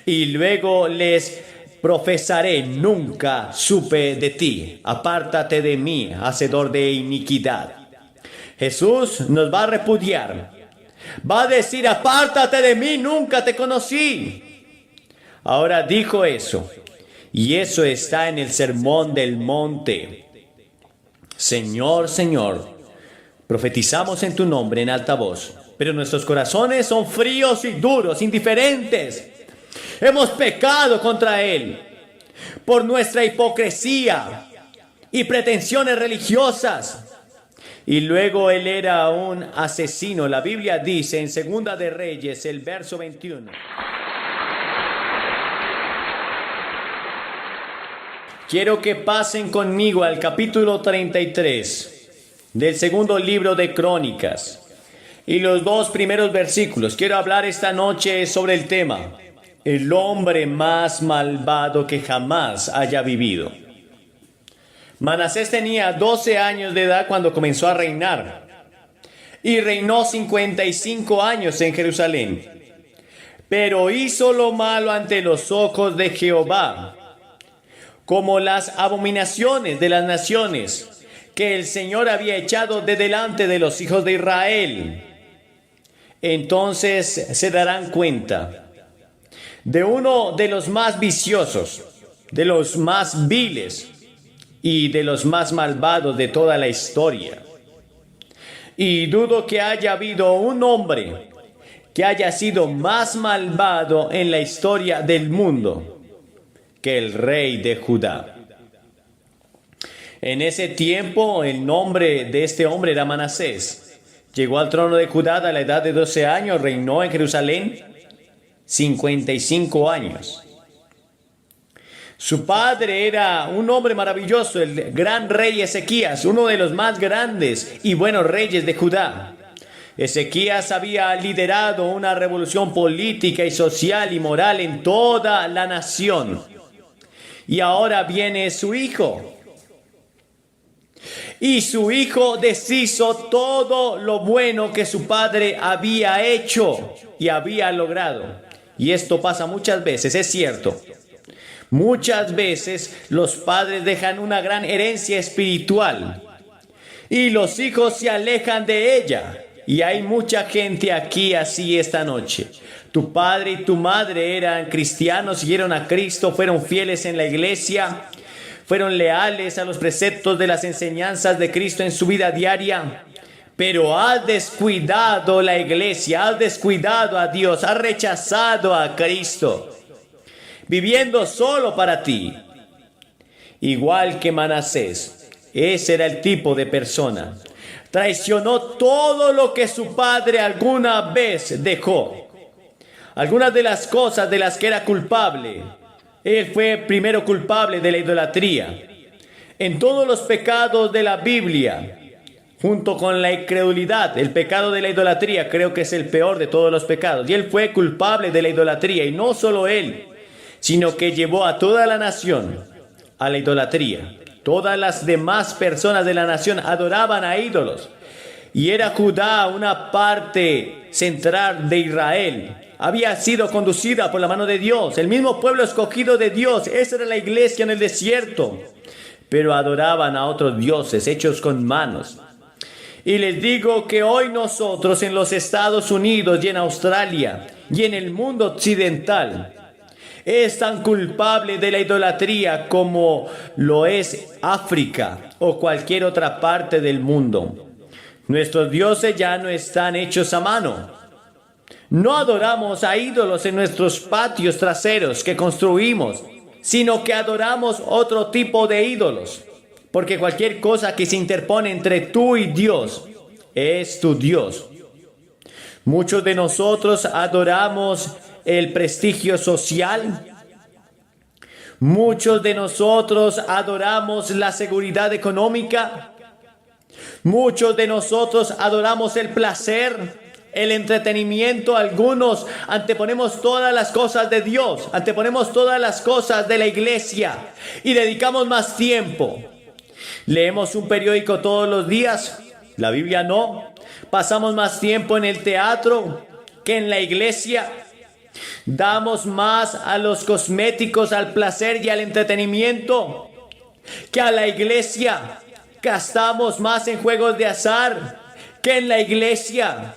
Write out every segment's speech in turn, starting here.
Y luego les profesaré: nunca supe de ti, apártate de mí, hacedor de iniquidad. Jesús nos va a repudiar. Va a decir: apártate de mí, nunca te conocí. Ahora dijo eso. Y eso está en el Sermón del Monte. Señor, Señor, profetizamos en tu nombre en alta voz, pero nuestros corazones son fríos y duros, indiferentes. Hemos pecado contra Él por nuestra hipocresía y pretensiones religiosas. Y luego Él era un asesino. La Biblia dice en Segunda de Reyes, el verso 21. Quiero que pasen conmigo al capítulo 33 del segundo libro de Crónicas y los dos primeros versículos. Quiero hablar esta noche sobre el tema: el hombre más malvado que jamás haya vivido. Manasés tenía 12 años de edad cuando comenzó a reinar y reinó 55 años en Jerusalén. Pero hizo lo malo ante los ojos de Jehová, como las abominaciones de las naciones que el Señor había echado de delante de los hijos de Israel. Entonces se darán cuenta de uno de los más viciosos, de los más viles y de los más malvados de toda la historia. Y dudo que haya habido un hombre que haya sido más malvado en la historia del mundo que el rey de Judá. En ese tiempo el nombre de este hombre era Manasés. Llegó al trono de Judá a la edad de 12 años, reinó en Jerusalén 55 años. Su padre era un hombre maravilloso, el gran rey Ezequías, uno de los más grandes y buenos reyes de Judá. Ezequías había liderado una revolución política y social y moral en toda la nación. Y ahora viene su hijo. Y su hijo deshizo todo lo bueno que su padre había hecho y había logrado. Y esto pasa muchas veces, es cierto. Muchas veces los padres dejan una gran herencia espiritual y los hijos se alejan de ella. Y hay mucha gente aquí así esta noche. Tu padre y tu madre eran cristianos, siguieron a Cristo, fueron fieles en la iglesia, fueron leales a los preceptos de las enseñanzas de Cristo en su vida diaria. Pero has descuidado la iglesia, has descuidado a Dios, has rechazado a Cristo, viviendo solo para ti. Igual que Manasés, ese era el tipo de persona. Traicionó todo lo que su padre alguna vez dejó. Algunas de las cosas de las que era culpable, él fue primero culpable de la idolatría. En todos los pecados de la Biblia, junto con la incredulidad, el pecado de la idolatría creo que es el peor de todos los pecados. Y él fue culpable de la idolatría, y no solo él, sino que llevó a toda la nación a la idolatría. Todas las demás personas de la nación adoraban a ídolos. Y era Judá una parte central de Israel. Había sido conducida por la mano de Dios, el mismo pueblo escogido de Dios. Esa era la iglesia en el desierto. Pero adoraban a otros dioses hechos con manos. Y les digo que hoy nosotros en los Estados Unidos y en Australia y en el mundo occidental es tan culpable de la idolatría como lo es África o cualquier otra parte del mundo. Nuestros dioses ya no están hechos a mano. No adoramos a ídolos en nuestros patios traseros que construimos, sino que adoramos otro tipo de ídolos. Porque cualquier cosa que se interpone entre tú y Dios es tu Dios. Muchos de nosotros adoramos el prestigio social. Muchos de nosotros adoramos la seguridad económica. Muchos de nosotros adoramos el placer, el entretenimiento. Algunos anteponemos todas las cosas de Dios, anteponemos todas las cosas de la iglesia y dedicamos más tiempo. Leemos un periódico todos los días, la Biblia no. Pasamos más tiempo en el teatro que en la iglesia. Damos más a los cosméticos, al placer y al entretenimiento que a la iglesia. Gastamos más en juegos de azar que en la iglesia.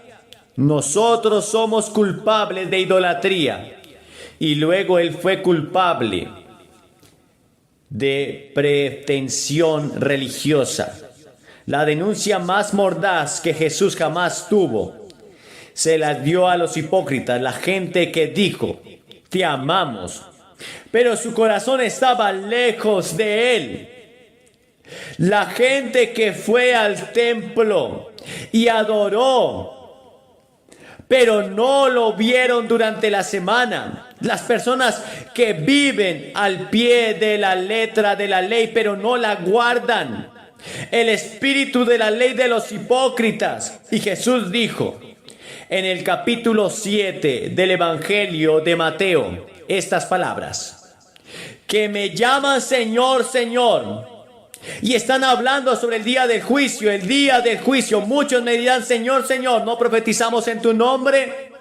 Nosotros somos culpables de idolatría. Y luego él fue culpable de pretensión religiosa. La denuncia más mordaz que Jesús jamás tuvo se las dio a los hipócritas, la gente que dijo: te amamos, pero su corazón estaba lejos de él. La gente que fue al templo y adoró, pero no lo vieron durante la semana. Las personas que viven al pie de la letra de la ley, pero no la guardan. El espíritu de la ley de los hipócritas. Y Jesús dijo en el capítulo 7 del Evangelio de Mateo estas palabras: que me llaman Señor, Señor, y están hablando sobre el día del juicio. El día del juicio muchos me dirán: Señor, Señor, ¿no profetizamos en tu nombre?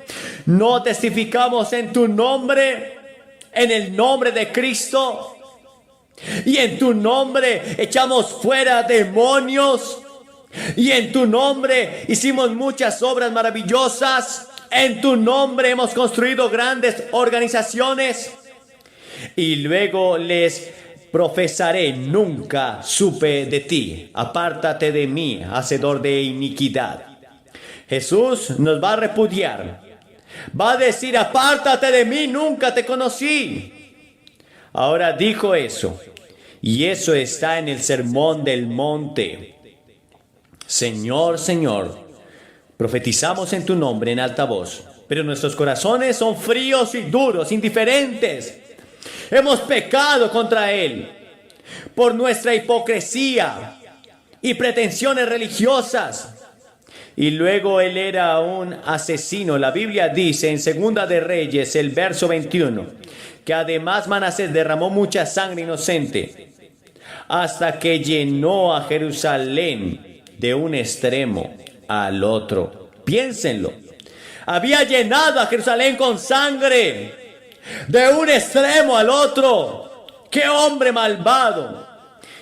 ¿No testificamos en tu nombre? En el nombre de Cristo. Y en tu nombre echamos fuera demonios. Y en tu nombre hicimos muchas obras maravillosas. En tu nombre hemos construido grandes organizaciones. Y luego les profesaré: nunca supe de ti. Apártate de mí, hacedor de iniquidad. Jesús nos va a repudiar. Va a decir: apártate de mí, nunca te conocí. Ahora dijo eso. Y eso está en el Sermón del Monte. Señor, Señor, profetizamos en tu nombre en alta voz, pero nuestros corazones son fríos y duros, indiferentes. Hemos pecado contra Él por nuestra hipocresía y pretensiones religiosas. Y luego Él era un asesino. La Biblia dice en Segunda de Reyes, el verso 21, que además Manasés derramó mucha sangre inocente hasta que llenó a Jerusalén de un extremo al otro. Piénsenlo. Había llenado a Jerusalén con sangre de un extremo al otro. ¡Qué hombre malvado!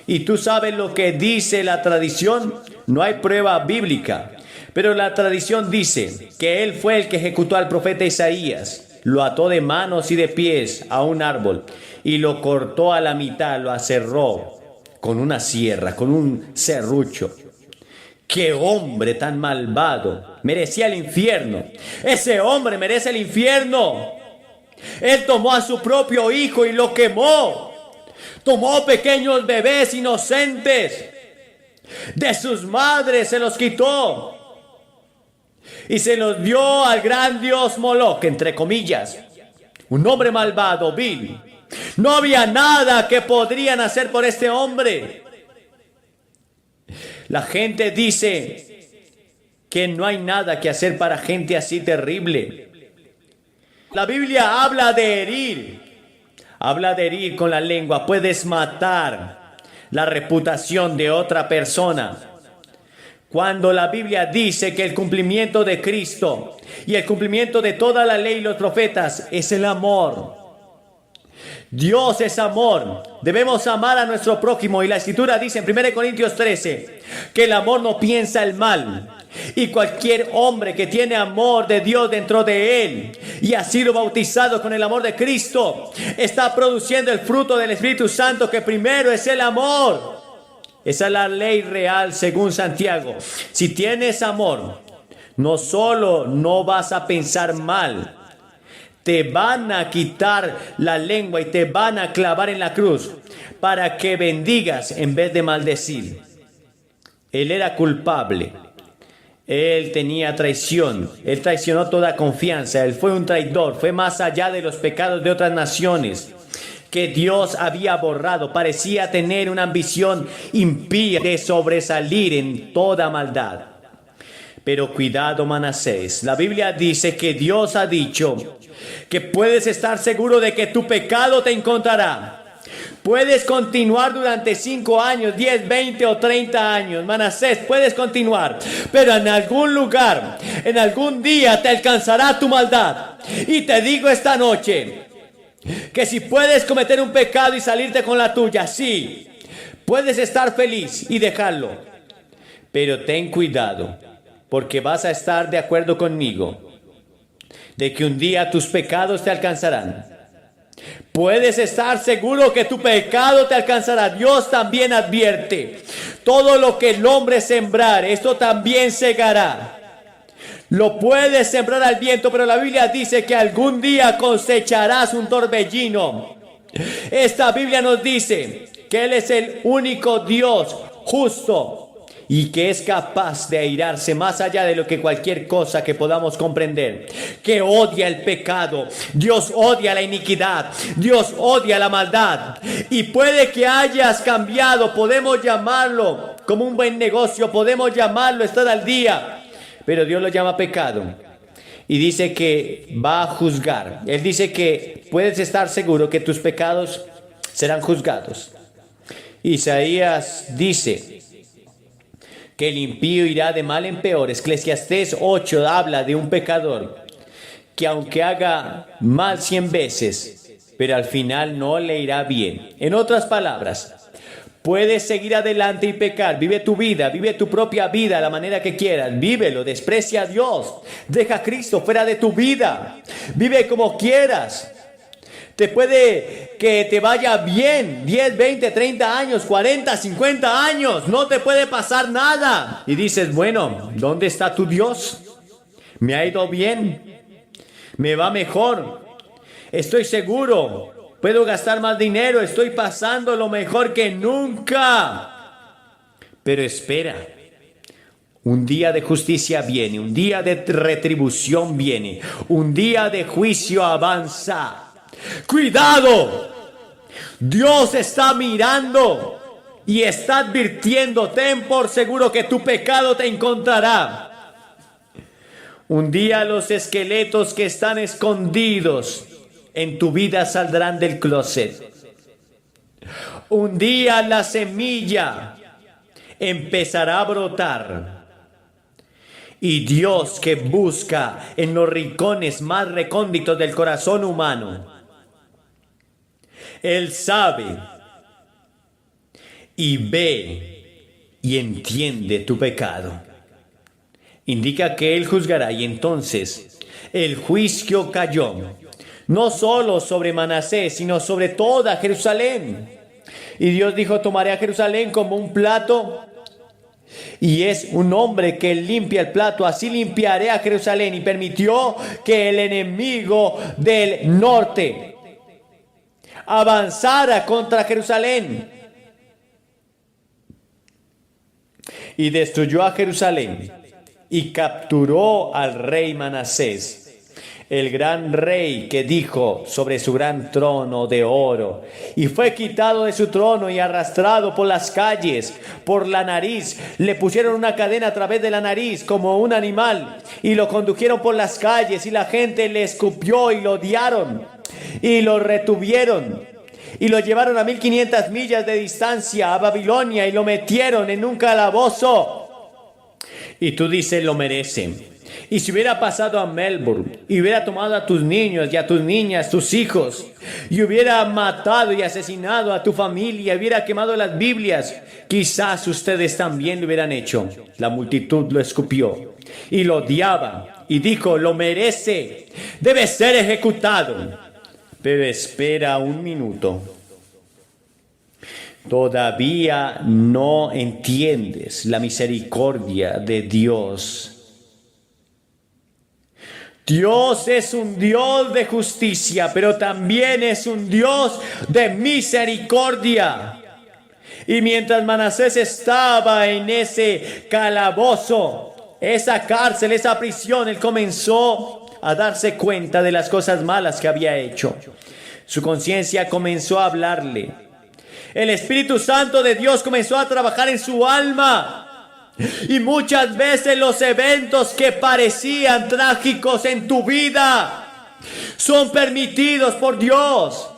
Y tú sabes lo que dice la tradición. No hay prueba bíblica, pero la tradición dice que él fue el que ejecutó al profeta Isaías. Lo ató de manos y de pies a un árbol y lo cortó a la mitad, lo aserró con una sierra, con un serrucho. ¡Qué hombre tan malvado! Merecía el infierno. Ese hombre merece el infierno. Él tomó a su propio hijo y lo quemó. Tomó pequeños bebés inocentes de sus madres, se los quitó y se los dio al gran dios Moloch, entre comillas. Un hombre malvado, vil. No había nada que podrían hacer por este hombre. La gente dice que no hay nada que hacer para gente así terrible. La Biblia habla de herir. Habla de herir con la lengua. Puedes matar la reputación de otra persona. Cuando la Biblia dice que el cumplimiento de Cristo y el cumplimiento de toda la ley y los profetas es el amor. Dios es amor. Debemos amar a nuestro prójimo. Y la Escritura dice en 1 Corintios 13 que el amor no piensa el mal. Y cualquier hombre que tiene amor de Dios dentro de él y ha sido bautizado con el amor de Cristo, está produciendo el fruto del Espíritu Santo, que primero es el amor. Esa es la ley real según Santiago. Si tienes amor, no solo no vas a pensar mal, te van a quitar la lengua y te van a clavar en la cruz para que bendigas en vez de maldecir. Él era culpable. Él tenía traición. Él traicionó toda confianza. Él fue un traidor. Fue más allá de los pecados de otras naciones que Dios había borrado. Parecía tener una ambición impía de sobresalir en toda maldad. Pero cuidado, Manasés. La Biblia dice que Dios ha dicho que puedes estar seguro de que tu pecado te encontrará. Puedes continuar durante 5 años, 10, 20 o 30 años. Manasés, puedes continuar. Pero en algún lugar, en algún día te alcanzará tu maldad. Y te digo esta noche que si puedes cometer un pecado y salirte con la tuya, sí, puedes estar feliz y dejarlo. Pero ten cuidado, porque vas a estar de acuerdo conmigo de que un día tus pecados te alcanzarán. Puedes estar seguro que tu pecado te alcanzará. Dios también advierte: todo lo que el hombre sembrar, esto también segará. Lo puedes sembrar al viento, pero la Biblia dice que algún día cosecharás un torbellino. Esta Biblia nos dice que Él es el único Dios justo y que es capaz de airarse más allá de lo que cualquier cosa que podamos comprender, que odia el pecado. Dios odia la iniquidad, Dios odia la maldad. Y puede que hayas cambiado, podemos llamarlo como un buen negocio, podemos llamarlo estar al día, pero Dios lo llama pecado y dice que va a juzgar. Él dice que puedes estar seguro que tus pecados serán juzgados. Isaías dice que el impío irá de mal en peor. Eclesiastés 8 habla de un pecador que aunque haga mal 100 veces, pero al final no le irá bien. En otras palabras, puedes seguir adelante y pecar. Vive tu vida, vive tu propia vida a la manera que quieras. Vívelo, desprecia a Dios. Deja a Cristo fuera de tu vida. Vive como quieras. Te puede que te vaya bien 10, 20, 30 años, 40, 50 años. No te puede pasar nada. Y dices, bueno, ¿dónde está tu Dios? Me ha ido bien. Me va mejor. Estoy seguro. Puedo gastar más dinero. Estoy pasando lo mejor que nunca. Pero espera. Un día de justicia viene. Un día de retribución viene. Un día de juicio avanza. ¡Cuidado! Dios está mirando y está advirtiendo. Ten por seguro que tu pecado te encontrará. Un día los esqueletos que están escondidos en tu vida saldrán del closet. Un día la semilla empezará a brotar. Y Dios, que busca en los rincones más recónditos del corazón humano, Él sabe y ve y entiende tu pecado. Indica que Él juzgará, y entonces el juicio cayó no solo sobre Manasés, sino sobre toda Jerusalén. Y Dios dijo: tomaré a Jerusalén como un plato, y es un hombre que limpia el plato, así limpiaré a Jerusalén. Y permitió que el enemigo del norte avanzara contra Jerusalén y destruyó a Jerusalén y capturó al rey Manasés, el gran rey que dijo sobre su gran trono de oro, y fue quitado de su trono y arrastrado por las calles, por la nariz. Le pusieron una cadena a través de la nariz como un animal y lo condujeron por las calles, y la gente le escupió y lo odiaron y lo retuvieron y lo llevaron a 1500 millas de distancia a Babilonia y lo metieron en un calabozo. Y tú dices, lo merece. Y si hubiera pasado a Melbourne y hubiera tomado a tus niños y a tus niñas, tus hijos, y hubiera matado y asesinado a tu familia, hubiera quemado las Biblias, quizás ustedes también lo hubieran hecho. La multitud lo escupió y lo odiaba y dijo, lo merece, debe ser ejecutado. Pero espera un minuto. Todavía no entiendes la misericordia de Dios. Dios es un Dios de justicia, pero también es un Dios de misericordia. Y mientras Manasés estaba en ese calabozo, esa cárcel, esa prisión, él comenzó a darse cuenta de las cosas malas que había hecho. Su conciencia comenzó a hablarle. El Espíritu Santo de Dios comenzó a trabajar en su alma. Y muchas veces los eventos que parecían trágicos en tu vida son permitidos por Dios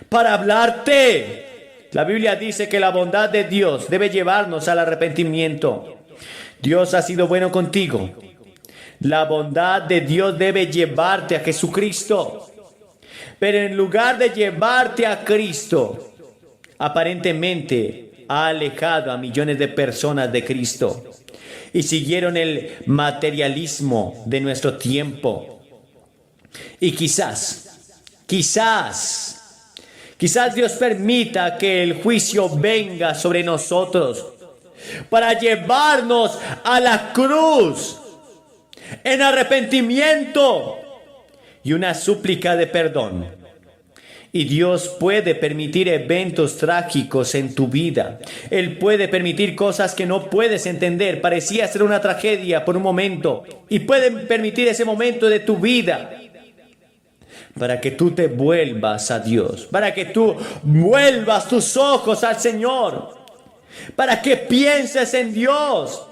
para hablarte. La Biblia dice que la bondad de Dios debe llevarnos al arrepentimiento. Dios ha sido bueno contigo. La bondad de Dios debe llevarte a Jesucristo. Pero en lugar de llevarte a Cristo, aparentemente ha alejado a millones de personas de Cristo y siguieron el materialismo de nuestro tiempo. Y quizás Dios permita que el juicio venga sobre nosotros para llevarnos a la cruz en arrepentimiento y una súplica de perdón. Y Dios puede permitir eventos trágicos en tu vida. Él puede permitir cosas que no puedes entender. Parecía ser una tragedia por un momento. Y puede permitir ese momento de tu vida para que tú te vuelvas a Dios. Para que tú vuelvas tus ojos al Señor. Para que pienses en Dios.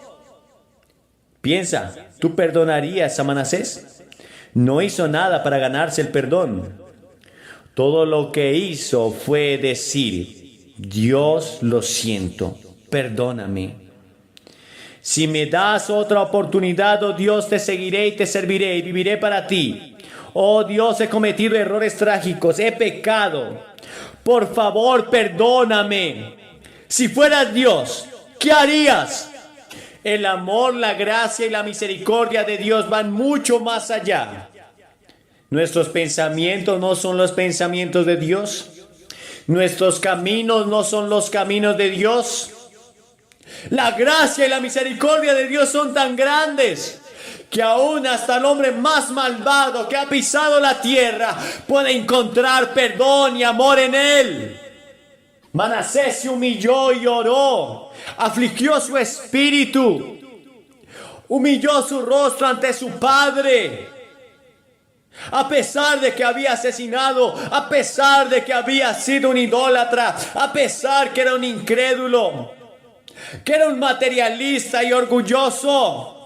Piensa, ¿tú perdonarías a Manasés? No hizo nada para ganarse el perdón. Todo lo que hizo fue decir: Dios, lo siento, perdóname. Si me das otra oportunidad, oh Dios, te seguiré y te serviré y viviré para ti. Oh Dios, he cometido errores trágicos, he pecado. Por favor, perdóname. Si fueras Dios, ¿qué harías? El amor, la gracia y la misericordia de Dios van mucho más allá. Nuestros pensamientos no son los pensamientos de Dios. Nuestros caminos no son los caminos de Dios. La gracia y la misericordia de Dios son tan grandes que aún hasta el hombre más malvado que ha pisado la tierra puede encontrar perdón y amor en él. Manasés se humilló y oró, afligió su espíritu, humilló su rostro ante su padre. A pesar de que había asesinado, a pesar de que había sido un idólatra, a pesar que era un incrédulo, que era un materialista y orgulloso,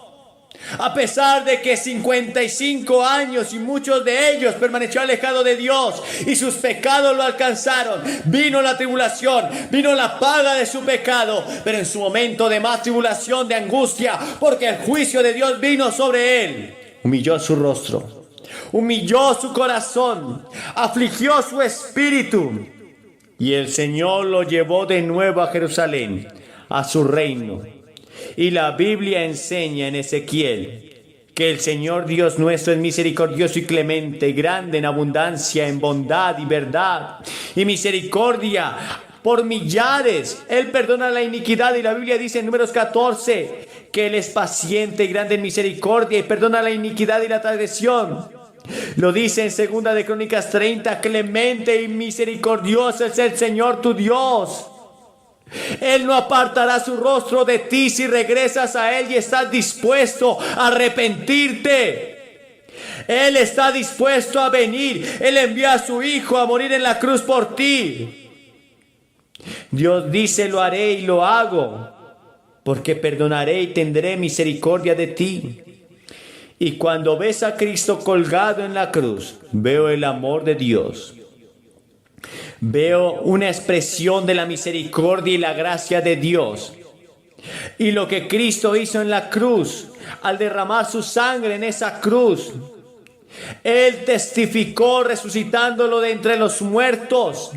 a pesar de que 55 años y muchos de ellos permaneció alejado de Dios y sus pecados lo alcanzaron, vino la tribulación, vino la paga de su pecado, pero en su momento de más tribulación, de angustia, porque el juicio de Dios vino sobre él, humilló su rostro, humilló su corazón, afligió su espíritu, y el Señor lo llevó de nuevo a Jerusalén, a su reino. Y la Biblia enseña en Ezequiel que el Señor Dios nuestro es misericordioso y clemente, grande en abundancia, en bondad y verdad y misericordia por millares. Él perdona la iniquidad, y la Biblia dice en Números 14 que Él es paciente y grande en misericordia y perdona la iniquidad y la transgresión. Lo dice en 2 de Crónicas 30, clemente y misericordioso es el Señor tu Dios. Él no apartará su rostro de ti si regresas a Él y estás dispuesto a arrepentirte. Él está dispuesto a venir. Él envió a su Hijo a morir en la cruz por ti. Dios dice: lo haré y lo hago, porque perdonaré y tendré misericordia de ti. Y cuando ves a Cristo colgado en la cruz, veo el amor de Dios. Veo una expresión de la misericordia y la gracia de Dios. Y lo que Cristo hizo en la cruz, al derramar su sangre en esa cruz, Él testificó resucitándolo de entre los muertos.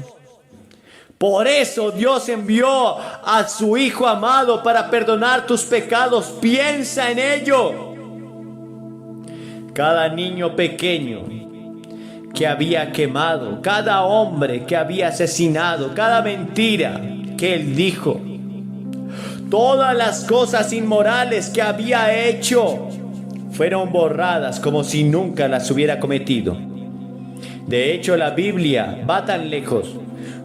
Por eso Dios envió a su Hijo amado para perdonar tus pecados. Piensa en ello. Cada niño pequeño que había quemado, cada hombre que había asesinado, cada mentira que él dijo, todas las cosas inmorales que había hecho fueron borradas como si nunca las hubiera cometido. De hecho, la Biblia va tan lejos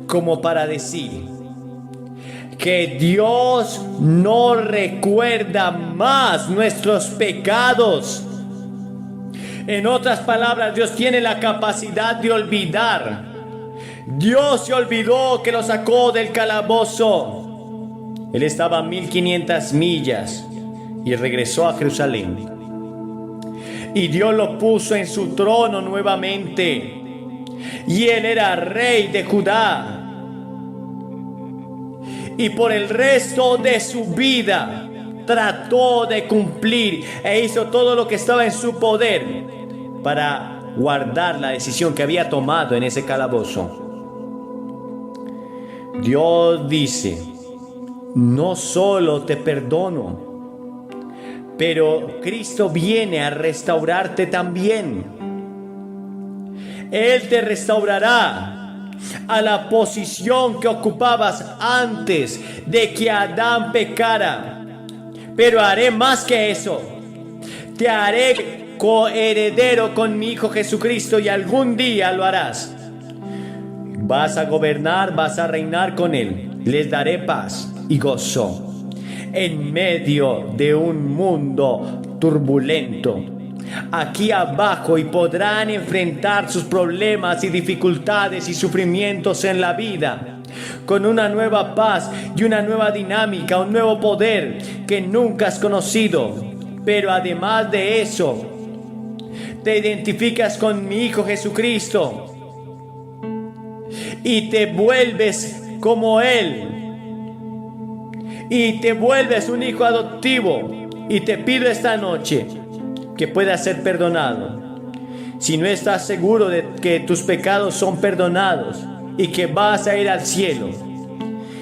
como para decir que Dios no recuerda más nuestros pecados. En otras palabras, Dios tiene la capacidad de olvidar. Dios se olvidó que lo sacó del calabozo. Él estaba a 1500 millas y regresó a Jerusalén. Y Dios lo puso en su trono nuevamente. y él era rey de Judá. Y por el resto de su vida trató de cumplir e hizo todo lo que estaba en su poder para guardar la decisión que había tomado en ese calabozo. Dios dice: no solo te perdono, pero Cristo viene a restaurarte también. Él te restaurará a la posición que ocupabas antes de que Adán pecara. Pero haré más que eso. Te haré coheredero con mi Hijo Jesucristo, y algún día lo harás. Vas a gobernar, vas a reinar con Él. Les daré paz y gozo en medio de un mundo turbulento aquí abajo, y podrán enfrentar sus problemas y dificultades y sufrimientos en la vida con una nueva paz y una nueva dinámica, un nuevo poder que nunca has conocido. Pero además de eso, te identificas con mi Hijo Jesucristo y te vuelves como Él, y te vuelves un hijo adoptivo. Y te pido esta noche que puedas ser perdonado. Si no estás seguro de que tus pecados son perdonados y que vas a ir al cielo,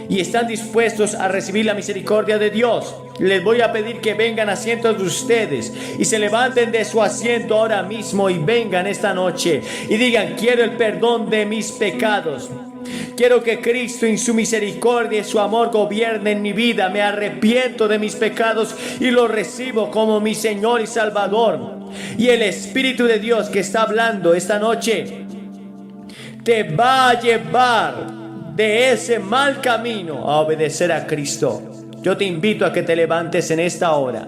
y están dispuestos a recibir la misericordia de Dios, les voy a pedir que vengan a cientos de ustedes y se levanten de su asiento ahora mismo y vengan esta noche y digan: quiero el perdón de mis pecados. Quiero que Cristo en su misericordia y su amor gobierne en mi vida. Me arrepiento de mis pecados y los recibo como mi Señor y Salvador. Y el Espíritu de Dios que está hablando esta noche te va a llevar de ese mal camino a obedecer a Cristo. Yo te invito a que te levantes en esta hora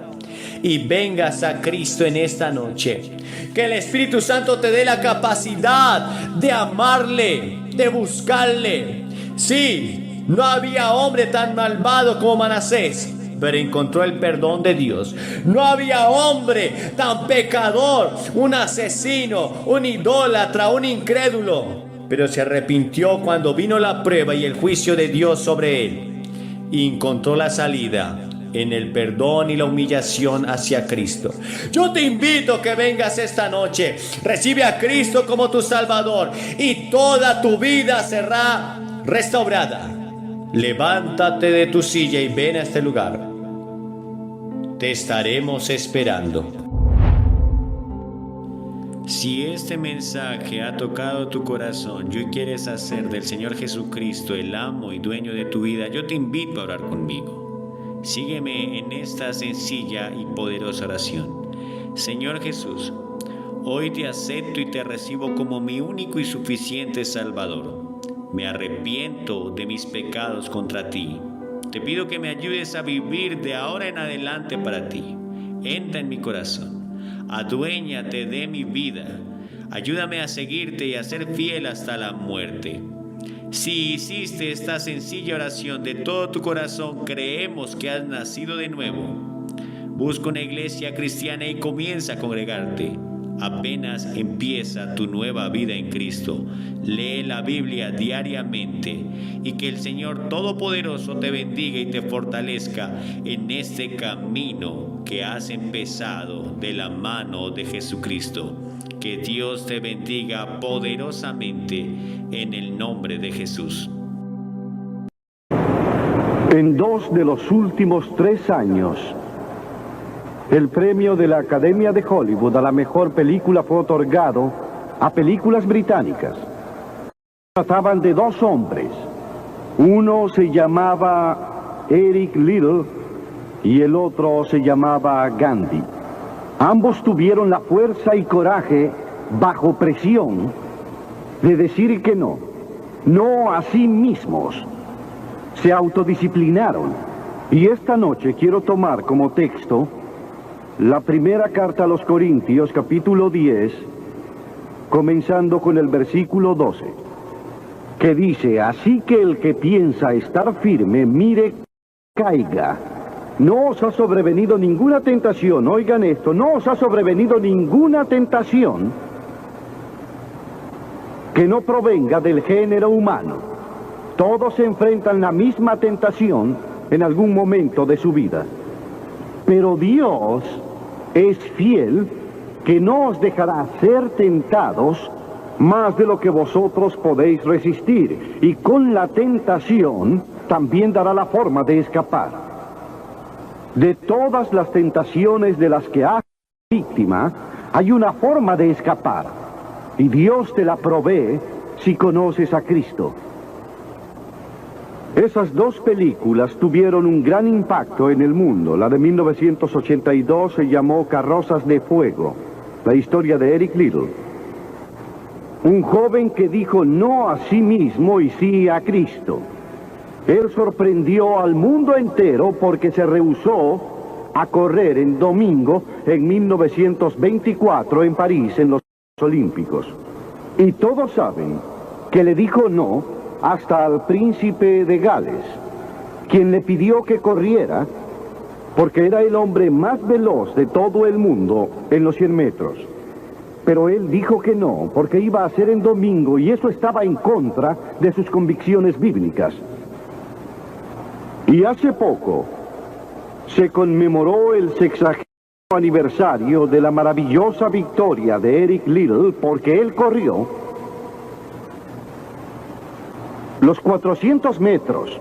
y vengas a Cristo en esta noche. Que el Espíritu Santo te dé la capacidad de amarle, de buscarle. Sí, no había hombre tan malvado como Manasés, pero encontró el perdón de Dios. No había hombre tan pecador, un asesino, un idólatra, un incrédulo, pero se arrepintió cuando vino la prueba y el juicio de Dios sobre él, y encontró la salida en el perdón y la humillación hacia Cristo. Yo te invito a que vengas esta noche. Recibe a Cristo como tu Salvador y toda tu vida será restaurada. Levántate de tu silla y ven a este lugar. Te estaremos esperando. Si este mensaje ha tocado tu corazón y quieres hacer del Señor Jesucristo el amo y dueño de tu vida, yo te invito a orar conmigo. Sígueme en esta sencilla y poderosa oración. Señor Jesús, hoy te acepto y te recibo como mi único y suficiente Salvador. Me arrepiento de mis pecados contra ti. Te pido que me ayudes a vivir de ahora en adelante para ti. Entra en mi corazón. Aduéñate de mi vida. Ayúdame a seguirte y a ser fiel hasta la muerte. Si hiciste esta sencilla oración de todo tu corazón, creemos que has nacido de nuevo. Busca una iglesia cristiana y comienza a congregarte. Apenas empieza tu nueva vida en Cristo. Lee la Biblia diariamente y que el Señor Todopoderoso te bendiga y te fortalezca en este camino que has empezado de la mano de Jesucristo. Que Dios te bendiga poderosamente en el nombre de Jesús. En 2 de los últimos 3 años, el premio de la Academia de Hollywood a la mejor película fue otorgado a películas británicas. Trataban de 2 hombres. Uno se llamaba Eric Liddell y el otro se llamaba Gandhi. Ambos tuvieron la fuerza y coraje, bajo presión, de decir que no a sí mismos. Se autodisciplinaron. Y esta noche quiero tomar como texto la primera carta a los Corintios, capítulo 10, comenzando con el versículo 12, que dice: así que el que piensa estar firme, mire, caiga. No os ha sobrevenido ninguna tentación, oigan esto, no os ha sobrevenido ninguna tentación que no provenga del género humano. Todos enfrentan la misma tentación en algún momento de su vida. Pero Dios es fiel, que no os dejará ser tentados más de lo que vosotros podéis resistir, y con la tentación también dará la forma de escapar. De todas las tentaciones de las que has sido víctima, hay una forma de escapar, y Dios te la provee si conoces a Cristo. Esas dos películas tuvieron un gran impacto en el mundo. La de 1982 se llamó Carrozas de Fuego, la historia de Eric Liddell. Un joven que dijo no a sí mismo y sí a Cristo. Él sorprendió al mundo entero porque se rehusó a correr en domingo en 1924 en París, en los Olímpicos. Y todos saben que le dijo no hasta al príncipe de Gales, quien le pidió que corriera porque era el hombre más veloz de todo el mundo en los 100 metros. Pero él dijo que no, porque iba a ser en domingo y eso estaba en contra de sus convicciones bíblicas. Y hace poco se conmemoró el 60º aniversario de la maravillosa victoria de Eric Liddell, porque él corrió los 400 metros,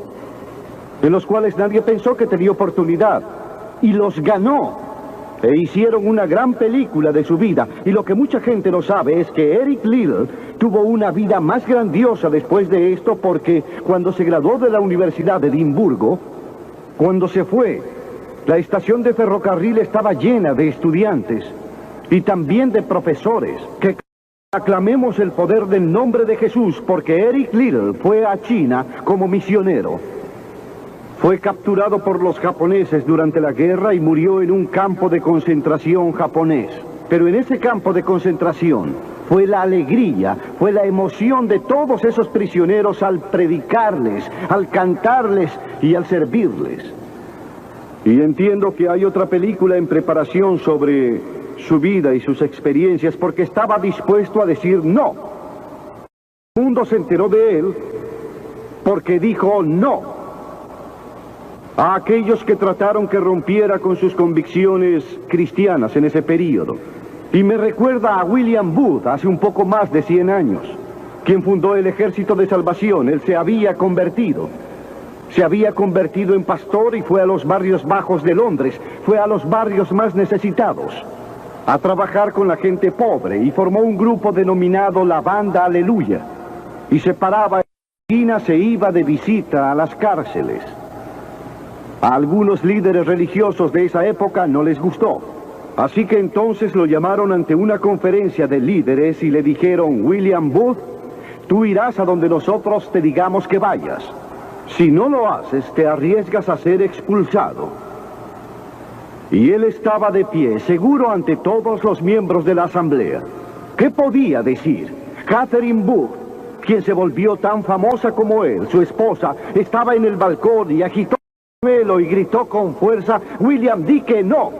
en los cuales nadie pensó que tenía oportunidad, y los ganó, e hicieron una gran película de su vida. Y lo que mucha gente no sabe es que Eric Liddell tuvo una vida más grandiosa después de esto, porque cuando se graduó de la Universidad de Edimburgo, cuando se fue, la estación de ferrocarril estaba llena de estudiantes y también de profesores que aclamemos el poder del nombre de Jesús, porque Eric Liddell fue a China como misionero. Fue capturado por los japoneses durante la guerra y murió en un campo de concentración japonés. Pero en ese campo de concentración fue la alegría, fue la emoción de todos esos prisioneros al predicarles, al cantarles y al servirles. Y entiendo que hay otra película en preparación sobre su vida y sus experiencias, porque estaba dispuesto a decir no. El mundo se enteró de él porque dijo no a aquellos que trataron que rompiera con sus convicciones cristianas en ese período. Y me recuerda a William Booth, hace un poco más de 100 años, quien fundó el Ejército de Salvación. Él se había convertido en pastor y fue a los barrios bajos de Londres, fue a los barrios más necesitados, a trabajar con la gente pobre, y formó un grupo denominado la Banda Aleluya, y se paraba en la esquina, se iba de visita a las cárceles. A algunos líderes religiosos de esa época no les gustó, así que entonces lo llamaron ante una conferencia de líderes y le dijeron: William Booth, tú irás a donde nosotros te digamos que vayas. Si no lo haces, te arriesgas a ser expulsado. Y él estaba de pie, seguro ante todos los miembros de la asamblea. ¿Qué podía decir? Catherine Booth, quien se volvió tan famosa como él, su esposa, estaba en el balcón y agitó el velo y gritó con fuerza: William, di que no.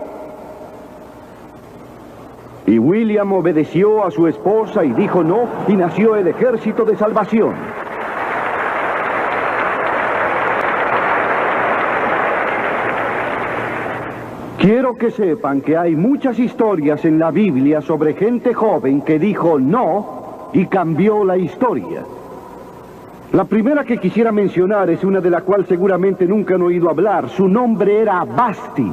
Y William obedeció a su esposa y dijo no, y nació el Ejército de Salvación. Quiero que sepan que hay muchas historias en la Biblia sobre gente joven que dijo no y cambió la historia. La primera que quisiera mencionar es una de la cual seguramente nunca han oído hablar. Su nombre era Vasti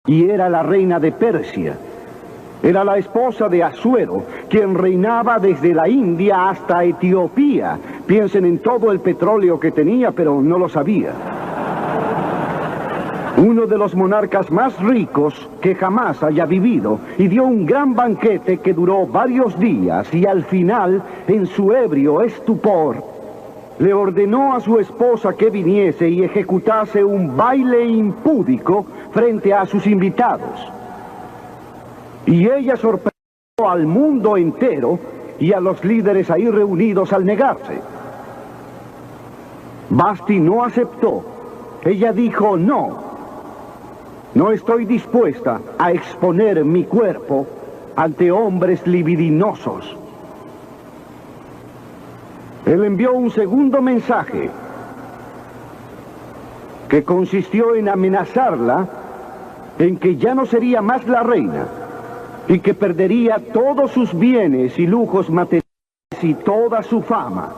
y era la reina de Persia. Era la esposa de Asuero, quien reinaba desde la India hasta Etiopía. Piensen en todo el petróleo que tenía, pero no lo sabía. Uno de los monarcas más ricos que jamás haya vivido, y dio un gran banquete que duró varios días, y al final, en su ebrio estupor, le ordenó a su esposa que viniese y ejecutase un baile impúdico frente a sus invitados. Y ella sorprendió al mundo entero y a los líderes ahí reunidos al negarse. Vasti no aceptó. Ella dijo no. No estoy dispuesta a exponer mi cuerpo ante hombres libidinosos. Él envió un segundo mensaje que consistió en amenazarla en que ya no sería más la reina y que perdería todos sus bienes y lujos materiales y toda su fama.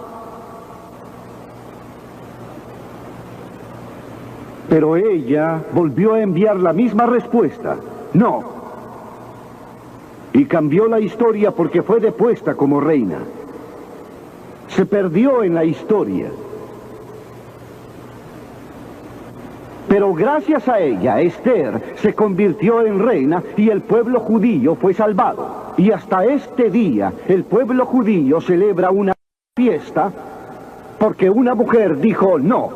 Pero ella volvió a enviar la misma respuesta: no. Y cambió la historia porque fue depuesta como reina. Se perdió en la historia. Pero gracias a ella, Esther se convirtió en reina y el pueblo judío fue salvado. Y hasta este día, el pueblo judío celebra una fiesta porque una mujer dijo no.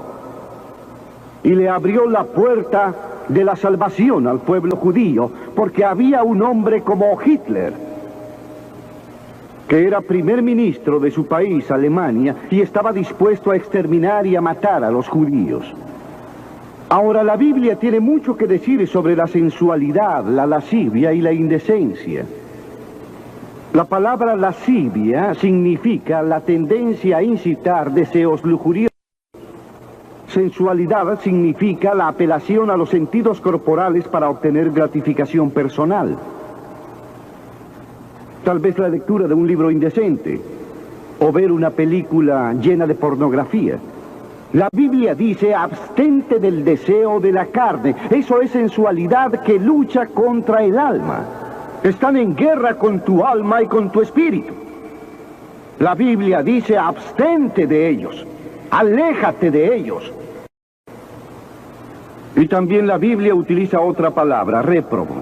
Y le abrió la puerta de la salvación al pueblo judío, porque había un hombre como Hitler, que era primer ministro de su país, Alemania, y estaba dispuesto a exterminar y a matar a los judíos. Ahora, la Biblia tiene mucho que decir sobre la sensualidad, la lascivia y la indecencia. La palabra lascivia significa la tendencia a incitar deseos lujuriosos. Sensualidad significa la apelación a los sentidos corporales para obtener gratificación personal. Tal vez la lectura de un libro indecente o ver una película llena de pornografía. La Biblia dice: abstente del deseo de la carne. Eso es sensualidad que lucha contra el alma. Están en guerra con tu alma y con tu espíritu. La Biblia dice: abstente de ellos, aléjate de ellos. Y también la Biblia utiliza otra palabra: réprobo.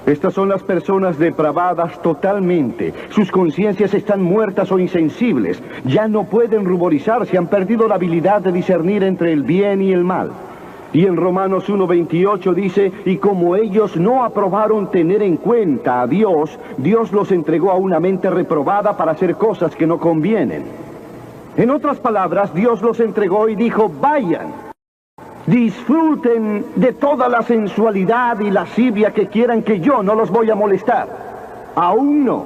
Estas son las personas depravadas totalmente. Sus conciencias están muertas o insensibles. Ya no pueden ruborizarse, han perdido la habilidad de discernir entre el bien y el mal. Y en Romanos 1:28 dice: y como ellos no aprobaron tener en cuenta a Dios, Dios los entregó a una mente reprobada para hacer cosas que no convienen. En otras palabras, Dios los entregó y dijo: vayan, disfruten de toda la sensualidad y lascivia que quieran, que yo no los voy a molestar. Aún no.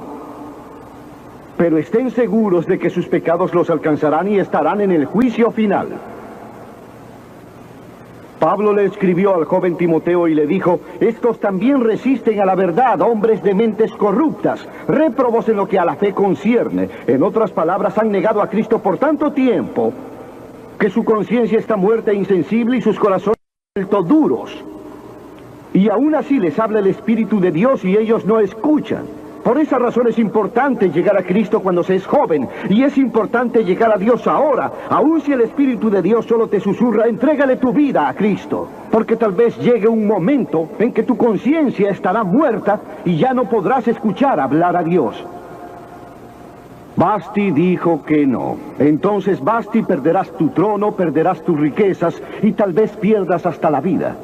Pero estén seguros de que sus pecados los alcanzarán y estarán en el juicio final. Pablo le escribió al joven Timoteo y le dijo: estos también resisten a la verdad, hombres de mentes corruptas, réprobos en lo que a la fe concierne. En otras palabras, han negado a Cristo por tanto tiempo que su conciencia está muerta e insensible y sus corazones vuelto duros. Y aún así les habla el Espíritu de Dios y ellos no escuchan. Por esa razón es importante llegar a Cristo cuando se es joven, y es importante llegar a Dios ahora. Aun si el Espíritu de Dios solo te susurra: entrégale tu vida a Cristo, porque tal vez llegue un momento en que tu conciencia estará muerta y ya no podrás escuchar hablar a Dios. Vasti dijo que no. Entonces, Vasti, perderás tu trono, perderás tus riquezas y tal vez pierdas hasta la vida.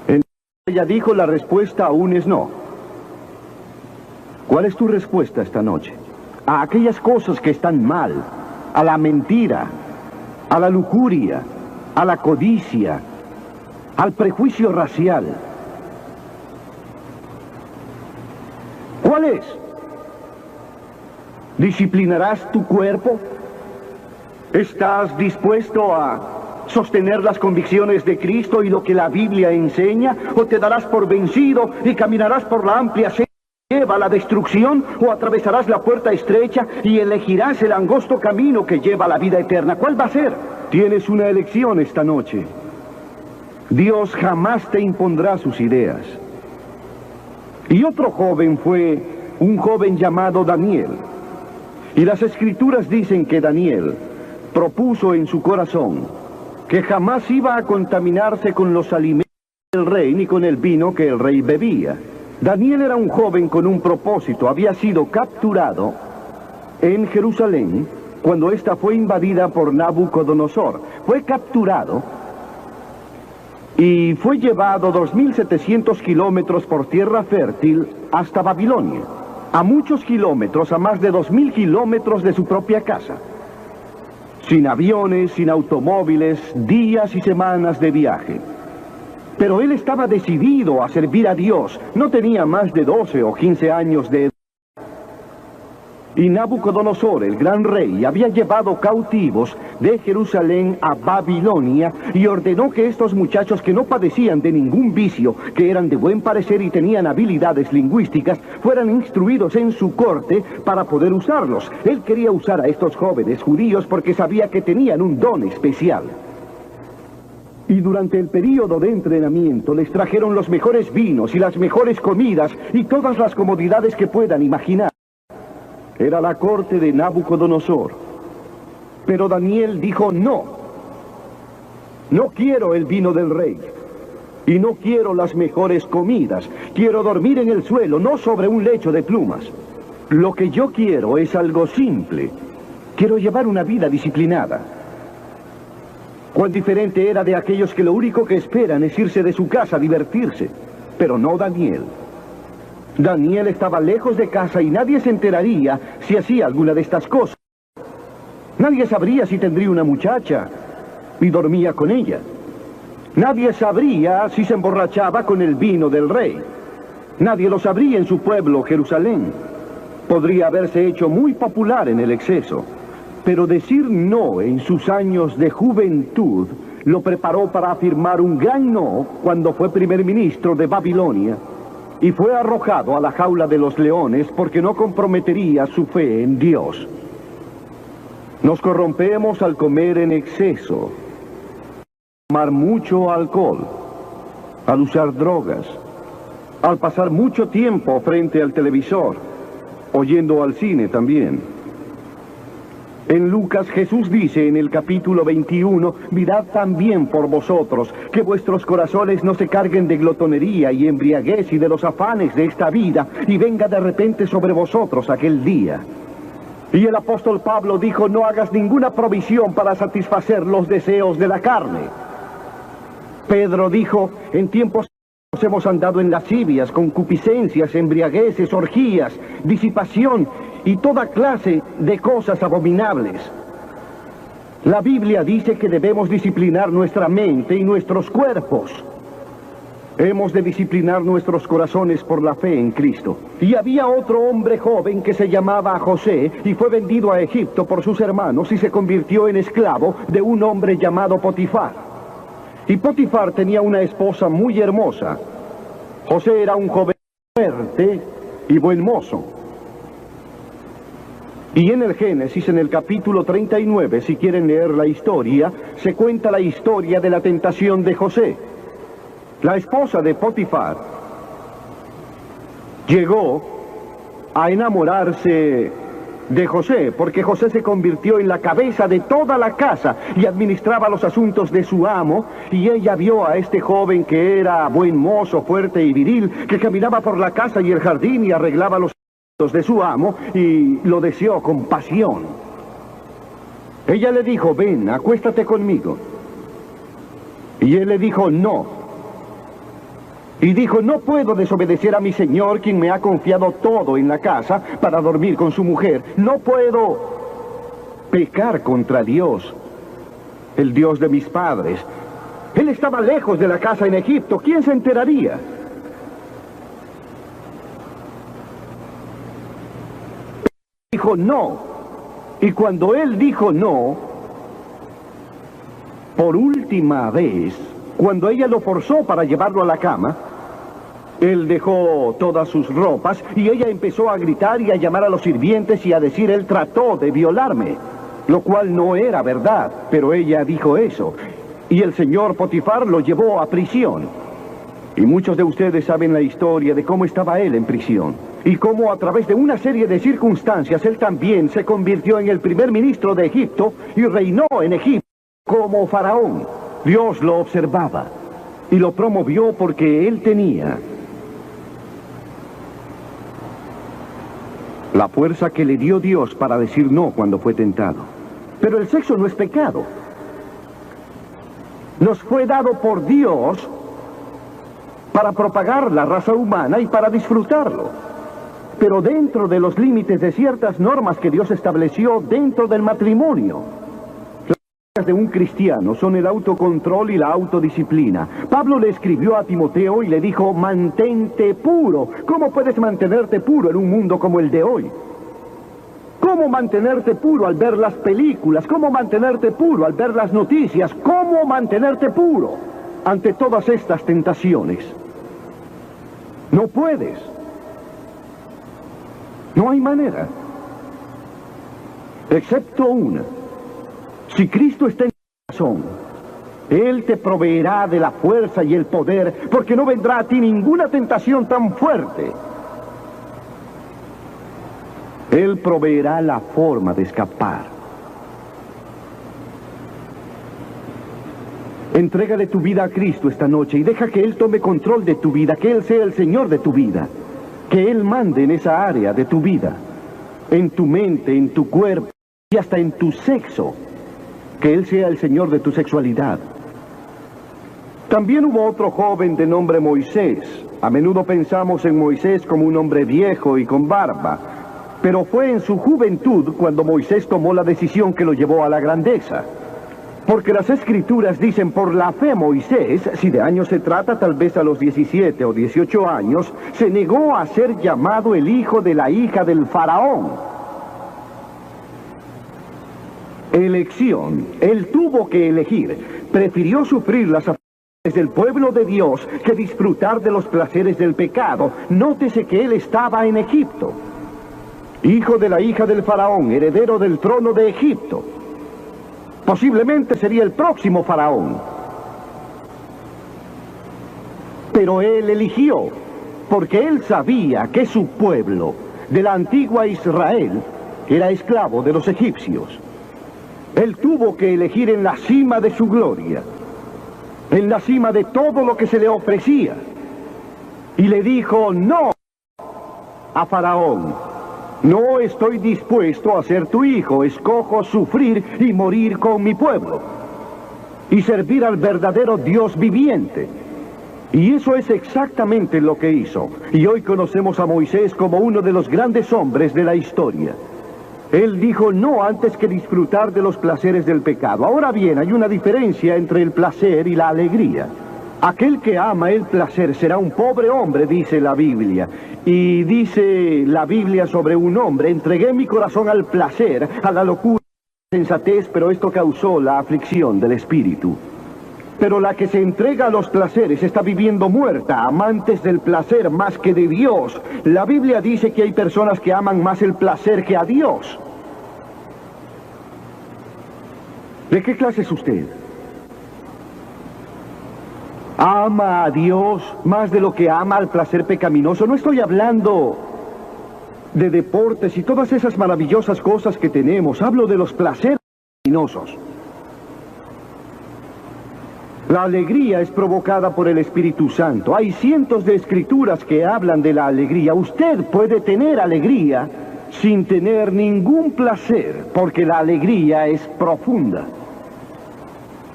Entonces ella dijo: la respuesta aún es no. ¿Cuál es tu respuesta esta noche? A aquellas cosas que están mal, a la mentira, a la lujuria, a la codicia, al prejuicio racial. ¿Cuál es? ¿Disciplinarás tu cuerpo? ¿Estás dispuesto a sostener las convicciones de Cristo y lo que la Biblia enseña? ¿O te darás por vencido y caminarás por la amplia senda que lleva a la destrucción? ¿O atravesarás la puerta estrecha y elegirás el angosto camino que lleva a la vida eterna? ¿Cuál va a ser? Tienes una elección esta noche. Dios jamás te impondrá sus ideas. Y otro joven fue un joven llamado Daniel. Y las Escrituras dicen que Daniel propuso en su corazón que jamás iba a contaminarse con los alimentos del rey ni con el vino que el rey bebía. Daniel era un joven con un propósito. Había sido capturado en Jerusalén cuando ésta fue invadida por Nabucodonosor. Fue capturado y fue llevado 2.700 kilómetros por tierra fértil hasta Babilonia. A muchos kilómetros, a más de 2.000 kilómetros de su propia casa. Sin aviones, sin automóviles, días y semanas de viaje. Pero él estaba decidido a servir a Dios. No tenía más de 12 o 15 años de edad. Y Nabucodonosor, el gran rey, había llevado cautivos de Jerusalén a Babilonia y ordenó que estos muchachos que no padecían de ningún vicio, que eran de buen parecer y tenían habilidades lingüísticas, fueran instruidos en su corte para poder usarlos. Él quería usar a estos jóvenes judíos porque sabía que tenían un don especial. Y durante el período de entrenamiento les trajeron los mejores vinos y las mejores comidas y todas las comodidades que puedan imaginar. Era la corte de Nabucodonosor. Pero Daniel dijo no. No quiero el vino del rey. Y no quiero las mejores comidas. Quiero dormir en el suelo, no sobre un lecho de plumas. Lo que yo quiero es algo simple. Quiero llevar una vida disciplinada. Cuán diferente era de aquellos que lo único que esperan es irse de su casa a divertirse. Pero no Daniel. Daniel estaba lejos de casa y nadie se enteraría si hacía alguna de estas cosas. Nadie sabría si tendría una muchacha y dormía con ella. Nadie sabría si se emborrachaba con el vino del rey. Nadie lo sabría en su pueblo, Jerusalén. Podría haberse hecho muy popular en el exceso. Pero decir no en sus años de juventud lo preparó para afirmar un gran no cuando fue primer ministro de Babilonia. Y fue arrojado a la jaula de los leones porque no comprometería su fe en Dios. Nos corrompemos al comer en exceso, tomar mucho alcohol, al usar drogas, al pasar mucho tiempo frente al televisor, oyendo al cine también. En Lucas, Jesús dice en el capítulo 21, mirad también por vosotros, que vuestros corazones no se carguen de glotonería y embriaguez y de los afanes de esta vida, y venga de repente sobre vosotros aquel día. Y el apóstol Pablo dijo, no hagas ninguna provisión para satisfacer los deseos de la carne. Pedro dijo, en tiempos hemos andado en lascivias, concupiscencias, embriagueces, orgías, disipación y toda clase de cosas abominables. La Biblia dice que debemos disciplinar nuestra mente y nuestros cuerpos. Hemos de disciplinar nuestros corazones por la fe en Cristo. Y había otro hombre joven que se llamaba José y fue vendido a Egipto por sus hermanos y se convirtió en esclavo de un hombre llamado Potifar. Y Potifar tenía una esposa muy hermosa. José era un joven fuerte y buen mozo. Y en el Génesis, en el capítulo 39, si quieren leer la historia, se cuenta la historia de la tentación de José. La esposa de Potifar llegó a enamorarse de José, porque José se convirtió en la cabeza de toda la casa y administraba los asuntos de su amo, y ella vio a este joven que era buen mozo, fuerte y viril, que caminaba por la casa y el jardín y arreglaba los de su amo, y lo deseó con pasión. Ella le dijo, ven, acuéstate conmigo. Y él le dijo, no. Y dijo, no puedo desobedecer a mi señor, quien me ha confiado todo en la casa para dormir con su mujer. No puedo pecar contra Dios, el Dios de mis padres. Él estaba lejos de la casa en Egipto. ¿Quién se enteraría? Dijo no. Y cuando él dijo no, por última vez, cuando ella lo forzó para llevarlo a la cama, él dejó todas sus ropas y ella empezó a gritar y a llamar a los sirvientes y a decir, él trató de violarme, lo cual no era verdad, pero ella dijo eso. Y el señor Potifar lo llevó a prisión. Y muchos de ustedes saben la historia de cómo estaba él en prisión. Y cómo a través de una serie de circunstancias él también se convirtió en el primer ministro de Egipto y reinó en Egipto como faraón. Dios lo observaba y lo promovió porque él tenía la fuerza que le dio Dios para decir no cuando fue tentado. Pero el sexo no es pecado. Nos fue dado por Dios para propagar la raza humana y para disfrutarlo, pero dentro de los límites de ciertas normas que Dios estableció dentro del matrimonio. Las reglas de un cristiano son el autocontrol y la autodisciplina. Pablo le escribió a Timoteo y le dijo, mantente puro. ¿Cómo puedes mantenerte puro en un mundo como el de hoy? cómo mantenerte puro al ver las películas, cómo mantenerte puro al ver las noticias, cómo mantenerte puro ante todas estas tentaciones. No puedes. No hay manera. Excepto una. Si Cristo está en tu corazón, Él te proveerá de la fuerza y el poder, porque no vendrá a ti ninguna tentación tan fuerte. Él proveerá la forma de escapar. Entrégale tu vida a Cristo esta noche y deja que Él tome control de tu vida, que Él sea el Señor de tu vida, que Él mande en esa área de tu vida, en tu mente, en tu cuerpo y hasta en tu sexo, que Él sea el Señor de tu sexualidad. También hubo otro joven de nombre Moisés. A menudo pensamos en Moisés como un hombre viejo y con barba, pero fue en su juventud cuando Moisés tomó la decisión que lo llevó a la grandeza. Porque las Escrituras dicen, por la fe Moisés, si de años se trata, tal vez a los 17 o 18 años, se negó a ser llamado el hijo de la hija del faraón. Elección. Él tuvo que elegir. Prefirió sufrir las aflicciones del pueblo de Dios que disfrutar de los placeres del pecado. Nótese que él estaba en Egipto. Hijo de la hija del faraón, heredero del trono de Egipto. Posiblemente sería el próximo faraón. Pero él eligió, porque él sabía que su pueblo, de la antigua Israel, era esclavo de los egipcios. Él tuvo que elegir en la cima de su gloria, en la cima de todo lo que se le ofrecía. Y le dijo no a Faraón. No estoy dispuesto a ser tu hijo, escojo sufrir y morir con mi pueblo y servir al verdadero Dios viviente. Y eso es exactamente lo que hizo. Y hoy conocemos a Moisés como uno de los grandes hombres de la historia. Él dijo no antes que disfrutar de los placeres del pecado. Ahora bien, hay una diferencia entre el placer y la alegría. Aquel que ama el placer será un pobre hombre, dice la Biblia. Y dice la Biblia sobre un hombre, entregué mi corazón al placer, a la locura, a la sensatez, pero esto causó la aflicción del espíritu. Pero la que se entrega a los placeres está viviendo muerta, amantes del placer más que de Dios. La Biblia dice que hay personas que aman más el placer que a Dios. ¿De qué clase es usted? ¿Ama a Dios más de lo que ama al placer pecaminoso? No estoy hablando de deportes y todas esas maravillosas cosas que tenemos. Hablo de los placeres pecaminosos. La alegría es provocada por el Espíritu Santo. Hay cientos de escrituras que hablan de la alegría. Usted puede tener alegría sin tener ningún placer, porque la alegría es profunda.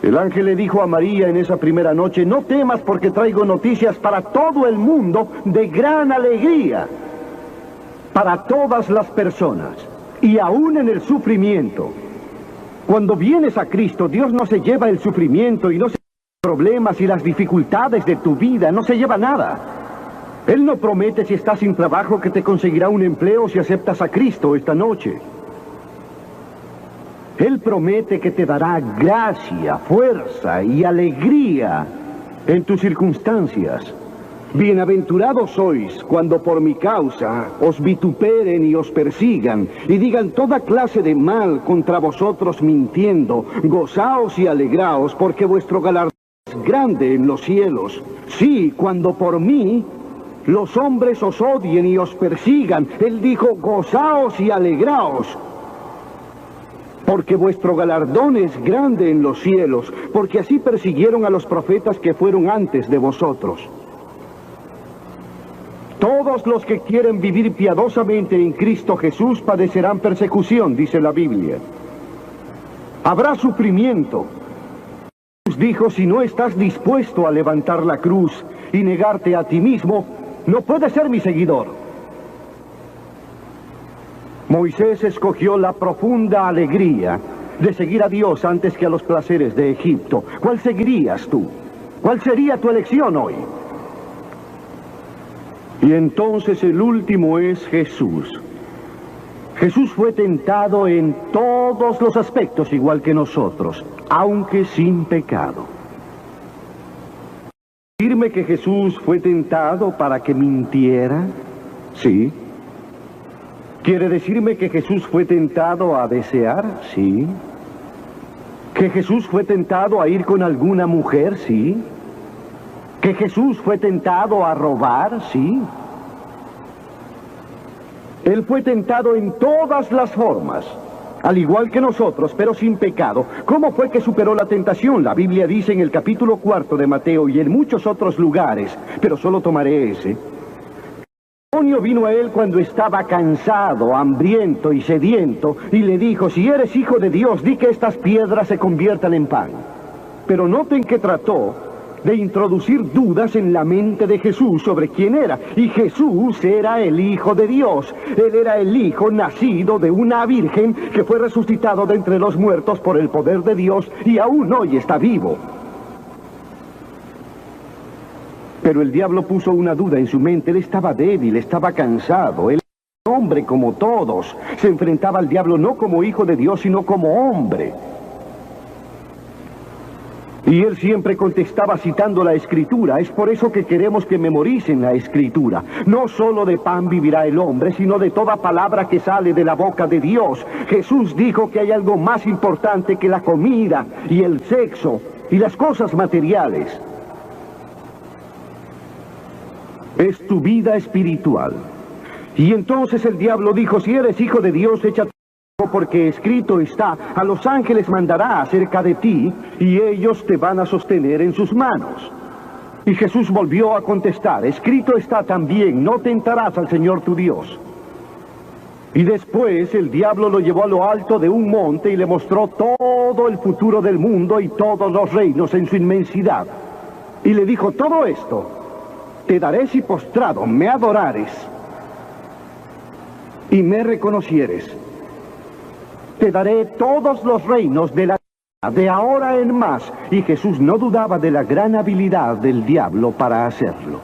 El ángel le dijo a María en esa primera noche, no temas porque traigo noticias para todo el mundo de gran alegría, para todas las personas, y aún en el sufrimiento. Cuando vienes a Cristo, Dios no se lleva el sufrimiento y no se lleva los problemas y las dificultades de tu vida, no se lleva nada. Él no promete si estás sin trabajo que te conseguirá un empleo si aceptas a Cristo esta noche. Él promete que te dará gracia, fuerza y alegría en tus circunstancias. Bienaventurados sois cuando por mi causa os vituperen y os persigan y digan toda clase de mal contra vosotros mintiendo. Gozaos y alegraos porque vuestro galardón es grande en los cielos. Sí, cuando por mí los hombres os odien y os persigan. Él dijo, gozaos y alegraos, porque vuestro galardón es grande en los cielos, porque así persiguieron a los profetas que fueron antes de vosotros. Todos los que quieren vivir piadosamente en Cristo Jesús padecerán persecución, dice la Biblia. Habrá sufrimiento. Jesús dijo, si no estás dispuesto a levantar la cruz y negarte a ti mismo, no puedes ser mi seguidor. Moisés escogió la profunda alegría de seguir a Dios antes que a los placeres de Egipto. ¿Cuál seguirías tú? ¿Cuál sería tu elección hoy? Y entonces el último es Jesús. Jesús fue tentado en todos los aspectos igual que nosotros, aunque sin pecado. ¿Decirme que Jesús fue tentado para que mintiera? Sí. ¿Quiere decirme que Jesús fue tentado a desear? Sí. ¿Que Jesús fue tentado a ir con alguna mujer? Sí. ¿Que Jesús fue tentado a robar? Sí. Él fue tentado en todas las formas, al igual que nosotros, pero sin pecado. ¿Cómo fue que superó la tentación? La Biblia dice en el capítulo 4 de Mateo y en muchos otros lugares, pero solo tomaré ese. El demonio vino a él cuando estaba cansado, hambriento y sediento, y le dijo: si eres hijo de Dios, di que estas piedras se conviertan en pan. Pero noten que trató de introducir dudas en la mente de Jesús sobre quién era. Y Jesús era el Hijo de Dios. Él era el Hijo nacido de una virgen que fue resucitado de entre los muertos por el poder de Dios y aún hoy está vivo. Pero el diablo puso una duda en su mente. Él estaba débil, estaba cansado. Él era un hombre como todos. Se enfrentaba al diablo no como hijo de Dios, sino como hombre. Y él siempre contestaba citando la Escritura. Es por eso que queremos que memoricen la Escritura. No solo de pan vivirá el hombre, sino de toda palabra que sale de la boca de Dios. Jesús dijo que hay algo más importante que la comida y el sexo y las cosas materiales. Es tu vida espiritual. Y entonces el diablo dijo: si eres hijo de Dios, échate, porque escrito está: a los ángeles mandará acerca de ti, y ellos te van a sostener en sus manos. Y Jesús volvió a contestar: escrito está también: no tentarás al Señor tu Dios. Y después el diablo lo llevó a lo alto de un monte y le mostró todo el futuro del mundo y todos los reinos en su inmensidad. Y le dijo: todo esto te daré si postrado me adorares y me reconocieres. Te daré todos los reinos de la tierra, de ahora en más. Y Jesús no dudaba de la gran habilidad del diablo para hacerlo.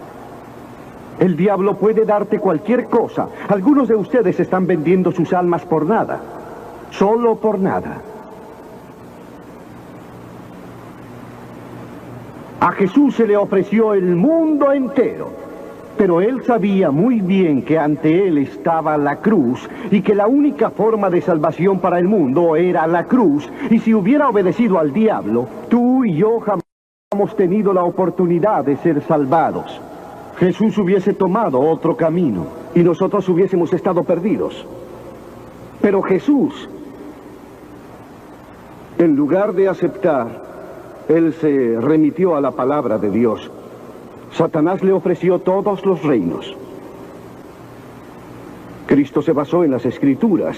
El diablo puede darte cualquier cosa. Algunos de ustedes están vendiendo sus almas por nada. Solo por nada. A Jesús se le ofreció el mundo entero. Pero él sabía muy bien que ante él estaba la cruz y que la única forma de salvación para el mundo era la cruz. Y si hubiera obedecido al diablo, tú y yo jamás hubiéramos tenido la oportunidad de ser salvados. Jesús hubiese tomado otro camino y nosotros hubiésemos estado perdidos. Pero Jesús, en lugar de aceptar, él se remitió a la palabra de Dios. Satanás le ofreció todos los reinos. Cristo se basó en las Escrituras.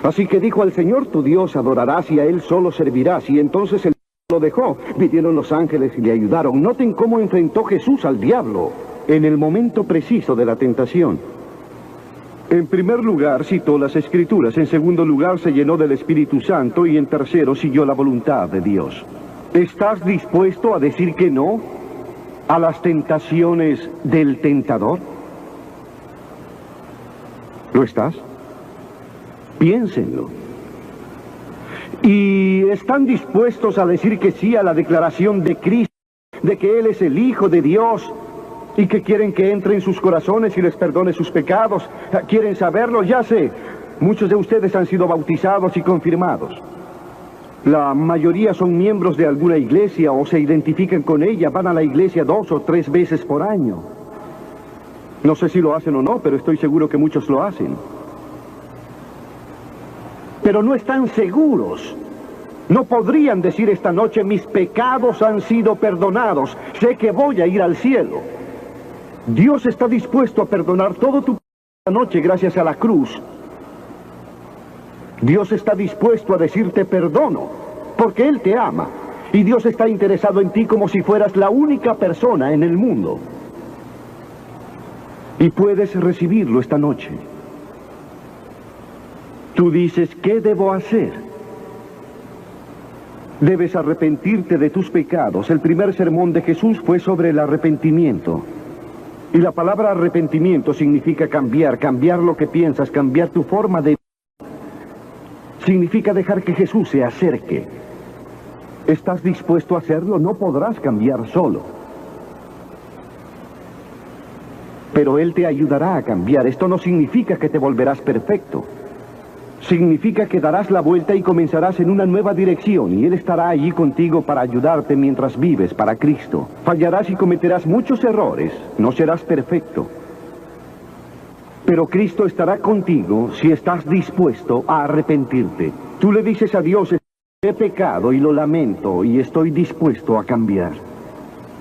Así que dijo: al Señor tu Dios adorarás y a Él solo servirás. Y entonces él lo dejó. Vinieron los ángeles y le ayudaron. Noten cómo enfrentó Jesús al diablo en el momento preciso de la tentación. En primer lugar, citó las Escrituras. En segundo lugar, se llenó del Espíritu Santo. Y en tercero, siguió la voluntad de Dios. ¿Estás dispuesto a decir que no a las tentaciones del tentador? ¿Lo estás? Piénsenlo. ¿Y están dispuestos a decir que sí a la declaración de Cristo, de que Él es el Hijo de Dios, y que quieren que entre en sus corazones y les perdone sus pecados? ¿Quieren saberlo? Ya sé, muchos de ustedes han sido bautizados y confirmados. La mayoría son miembros de alguna iglesia o se identifican con ella, van a la iglesia 2 o 3 veces por año. No sé si lo hacen o no, pero estoy seguro que muchos lo hacen. Pero no están seguros. No podrían decir esta noche: mis pecados han sido perdonados, sé que voy a ir al cielo. Dios está dispuesto a perdonar todo tu pecado esta noche gracias a la cruz. Dios está dispuesto a decirte perdono, porque Él te ama. Y Dios está interesado en ti como si fueras la única persona en el mundo. Y puedes recibirlo esta noche. Tú dices: ¿qué debo hacer? Debes arrepentirte de tus pecados. El primer sermón de Jesús fue sobre el arrepentimiento. Y la palabra arrepentimiento significa cambiar lo que piensas, cambiar tu forma de Significa dejar que Jesús se acerque. ¿Estás dispuesto a hacerlo? No podrás cambiar solo. Pero Él te ayudará a cambiar. Esto no significa que te volverás perfecto. Significa que darás la vuelta y comenzarás en una nueva dirección, y Él estará allí contigo para ayudarte mientras vives para Cristo. Fallarás y cometerás muchos errores. No serás perfecto. Pero Cristo estará contigo si estás dispuesto a arrepentirte. Tú le dices a Dios: he pecado y lo lamento y estoy dispuesto a cambiar.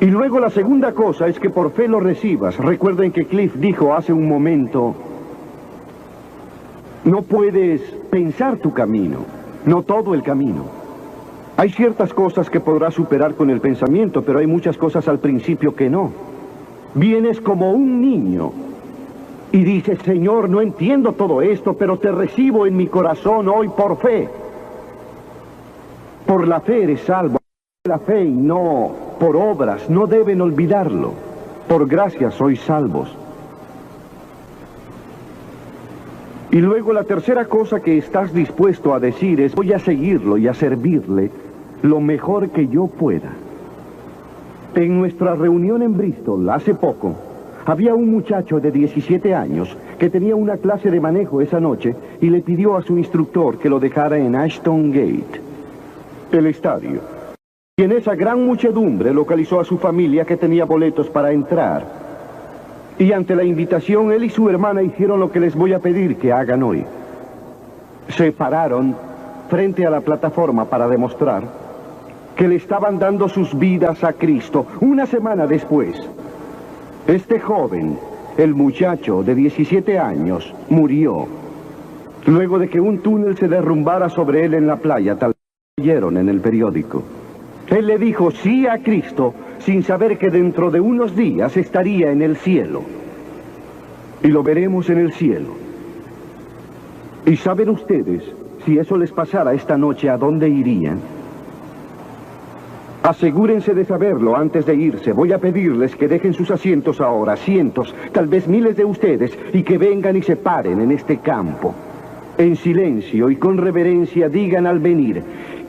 Y luego la segunda cosa es que por fe lo recibas. Recuerden que Cliff dijo hace un momento: no puedes pensar tu camino, no todo el camino. Hay ciertas cosas que podrás superar con el pensamiento, pero hay muchas cosas al principio que no. Vienes como un niño y dices: Señor, no entiendo todo esto, pero te recibo en mi corazón hoy por fe. Por la fe eres salvo. La fe y no por obras, no deben olvidarlo. Por gracia sois salvos. Y luego la tercera cosa que estás dispuesto a decir es: voy a seguirlo y a servirle lo mejor que yo pueda. En nuestra reunión en Bristol hace poco, había un muchacho de 17 años que tenía una clase de manejo esa noche y le pidió a su instructor que lo dejara en Ashton Gate, el estadio. Y en esa gran muchedumbre localizó a su familia que tenía boletos para entrar. Y ante la invitación, él y su hermana hicieron lo que les voy a pedir que hagan hoy. Se pararon frente a la plataforma para demostrar que le estaban dando sus vidas a Cristo. Una semana después, este joven, el muchacho de 17 años, murió. Luego de que un túnel se derrumbara sobre él en la playa, tal como leyeron en el periódico. Él le dijo sí a Cristo sin saber que dentro de unos días estaría en el cielo. Y lo veremos en el cielo. ¿Y saben ustedes, si eso les pasara esta noche, a dónde irían? Asegúrense de saberlo antes de irse. Voy a pedirles que dejen sus asientos ahora, cientos, tal vez miles de ustedes, y que vengan y se paren en este campo. En silencio y con reverencia digan al venir: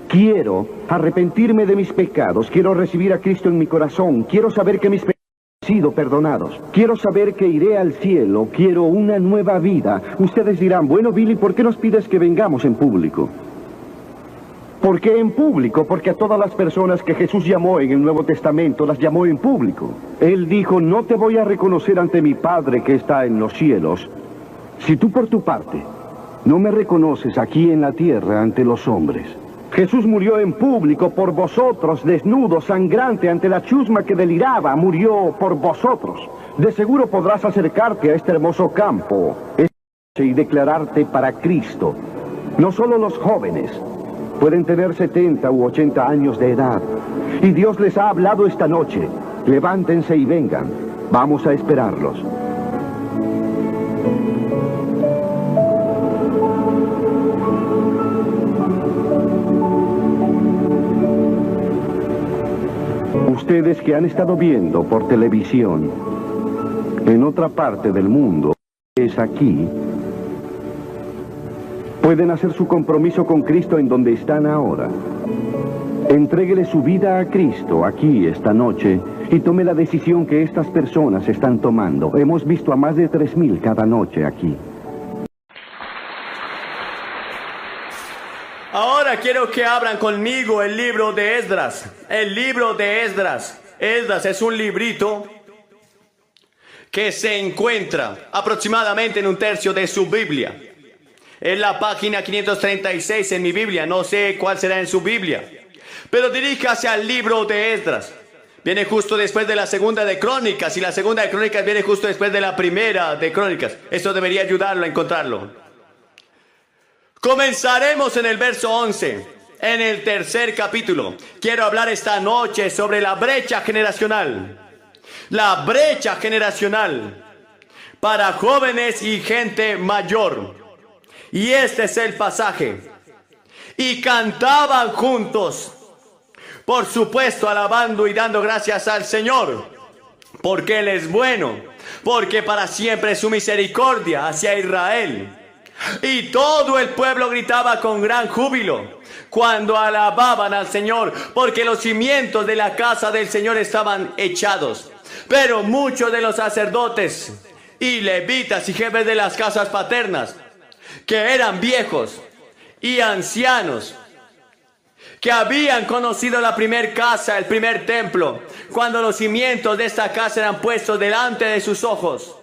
quiero arrepentirme de mis pecados, quiero recibir a Cristo en mi corazón, quiero saber que mis pecados han sido perdonados, quiero saber que iré al cielo, quiero una nueva vida. Ustedes dirán: bueno, Billy, ¿por qué nos pides que vengamos en público? ¿Por qué en público? Porque a todas las personas que Jesús llamó en el Nuevo Testamento las llamó en público. Él dijo: no te voy a reconocer ante mi Padre que está en los cielos, si tú por tu parte no me reconoces aquí en la tierra ante los hombres. Jesús murió en público por vosotros, desnudo, sangrante, ante la chusma que deliraba, murió por vosotros. De seguro podrás acercarte a este hermoso campo y declararte para Cristo. No solo los jóvenes, pueden tener 70 u 80 años de edad. Y Dios les ha hablado esta noche. Levántense y vengan. Vamos a esperarlos. Ustedes que han estado viendo por televisión en otra parte del mundo, es aquí, pueden hacer su compromiso con Cristo en donde están ahora. Entréguele su vida a Cristo aquí esta noche y tome la decisión que estas personas están tomando. Hemos visto a más de 3,000 cada noche aquí. Ahora quiero que abran conmigo el libro de Esdras. El libro de Esdras. Esdras es un librito que se encuentra aproximadamente en un tercio de su Biblia. Es la página 536 en mi Biblia. No sé cuál será en su Biblia. Pero diríjase al libro de Esdras. Viene justo después de la segunda de Crónicas. Y la segunda de Crónicas viene justo después de la primera de Crónicas. Esto debería ayudarlo a encontrarlo. Comenzaremos en el verso 11, en el tercer capítulo. Quiero hablar esta noche sobre la brecha generacional. La brecha generacional para jóvenes y gente mayor. Y este es el pasaje. Y cantaban juntos, por supuesto alabando y dando gracias al Señor, porque Él es bueno, porque para siempre es su misericordia hacia Israel. Y todo el pueblo gritaba con gran júbilo cuando alababan al Señor, porque los cimientos de la casa del Señor estaban echados. Pero muchos de los sacerdotes y levitas y jefes de las casas paternas, que eran viejos y ancianos, que habían conocido la primer casa, el primer templo, cuando los cimientos de esta casa eran puestos delante de sus ojos,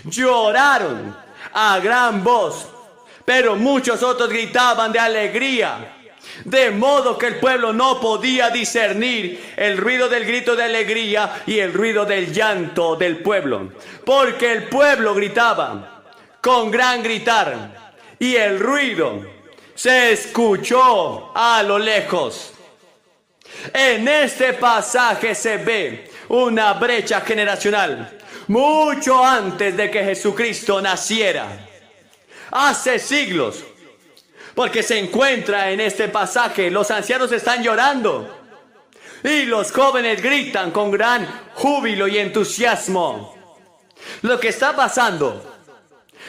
lloraron a gran voz, pero muchos otros gritaban de alegría, de modo que el pueblo no podía discernir el ruido del grito de alegría y el ruido del llanto del pueblo, porque el pueblo gritaba con gran gritar y el ruido se escuchó a lo lejos. En este pasaje se ve una brecha generacional mucho antes de que Jesucristo naciera, hace siglos, porque se encuentra en este pasaje, los ancianos están llorando y los jóvenes gritan con gran júbilo y entusiasmo. Lo que está pasando,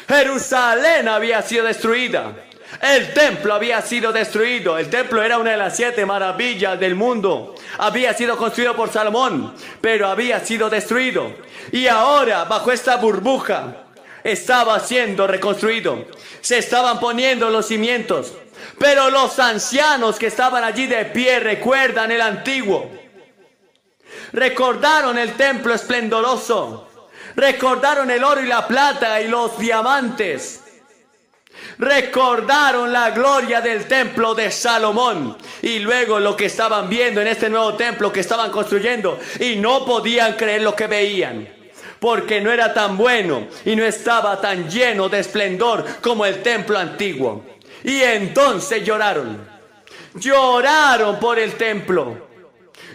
Jerusalén había sido destruida, el templo había sido destruido. El templo era una de las 7 maravillas del mundo. Había sido construido por Salomón, pero había sido destruido. Y ahora, bajo esta burbuja, estaba siendo reconstruido. Se estaban poniendo los cimientos. Pero los ancianos que estaban allí de pie recuerdan el antiguo. Recordaron el templo esplendoroso. Recordaron el oro y la plata y los diamantes. Recordaron la gloria del templo de Salomón y luego lo que estaban viendo en este nuevo templo que estaban construyendo, y no podían creer lo que veían, porque no era tan bueno y no estaba tan lleno de esplendor como el templo antiguo. Y entonces lloraron por el templo,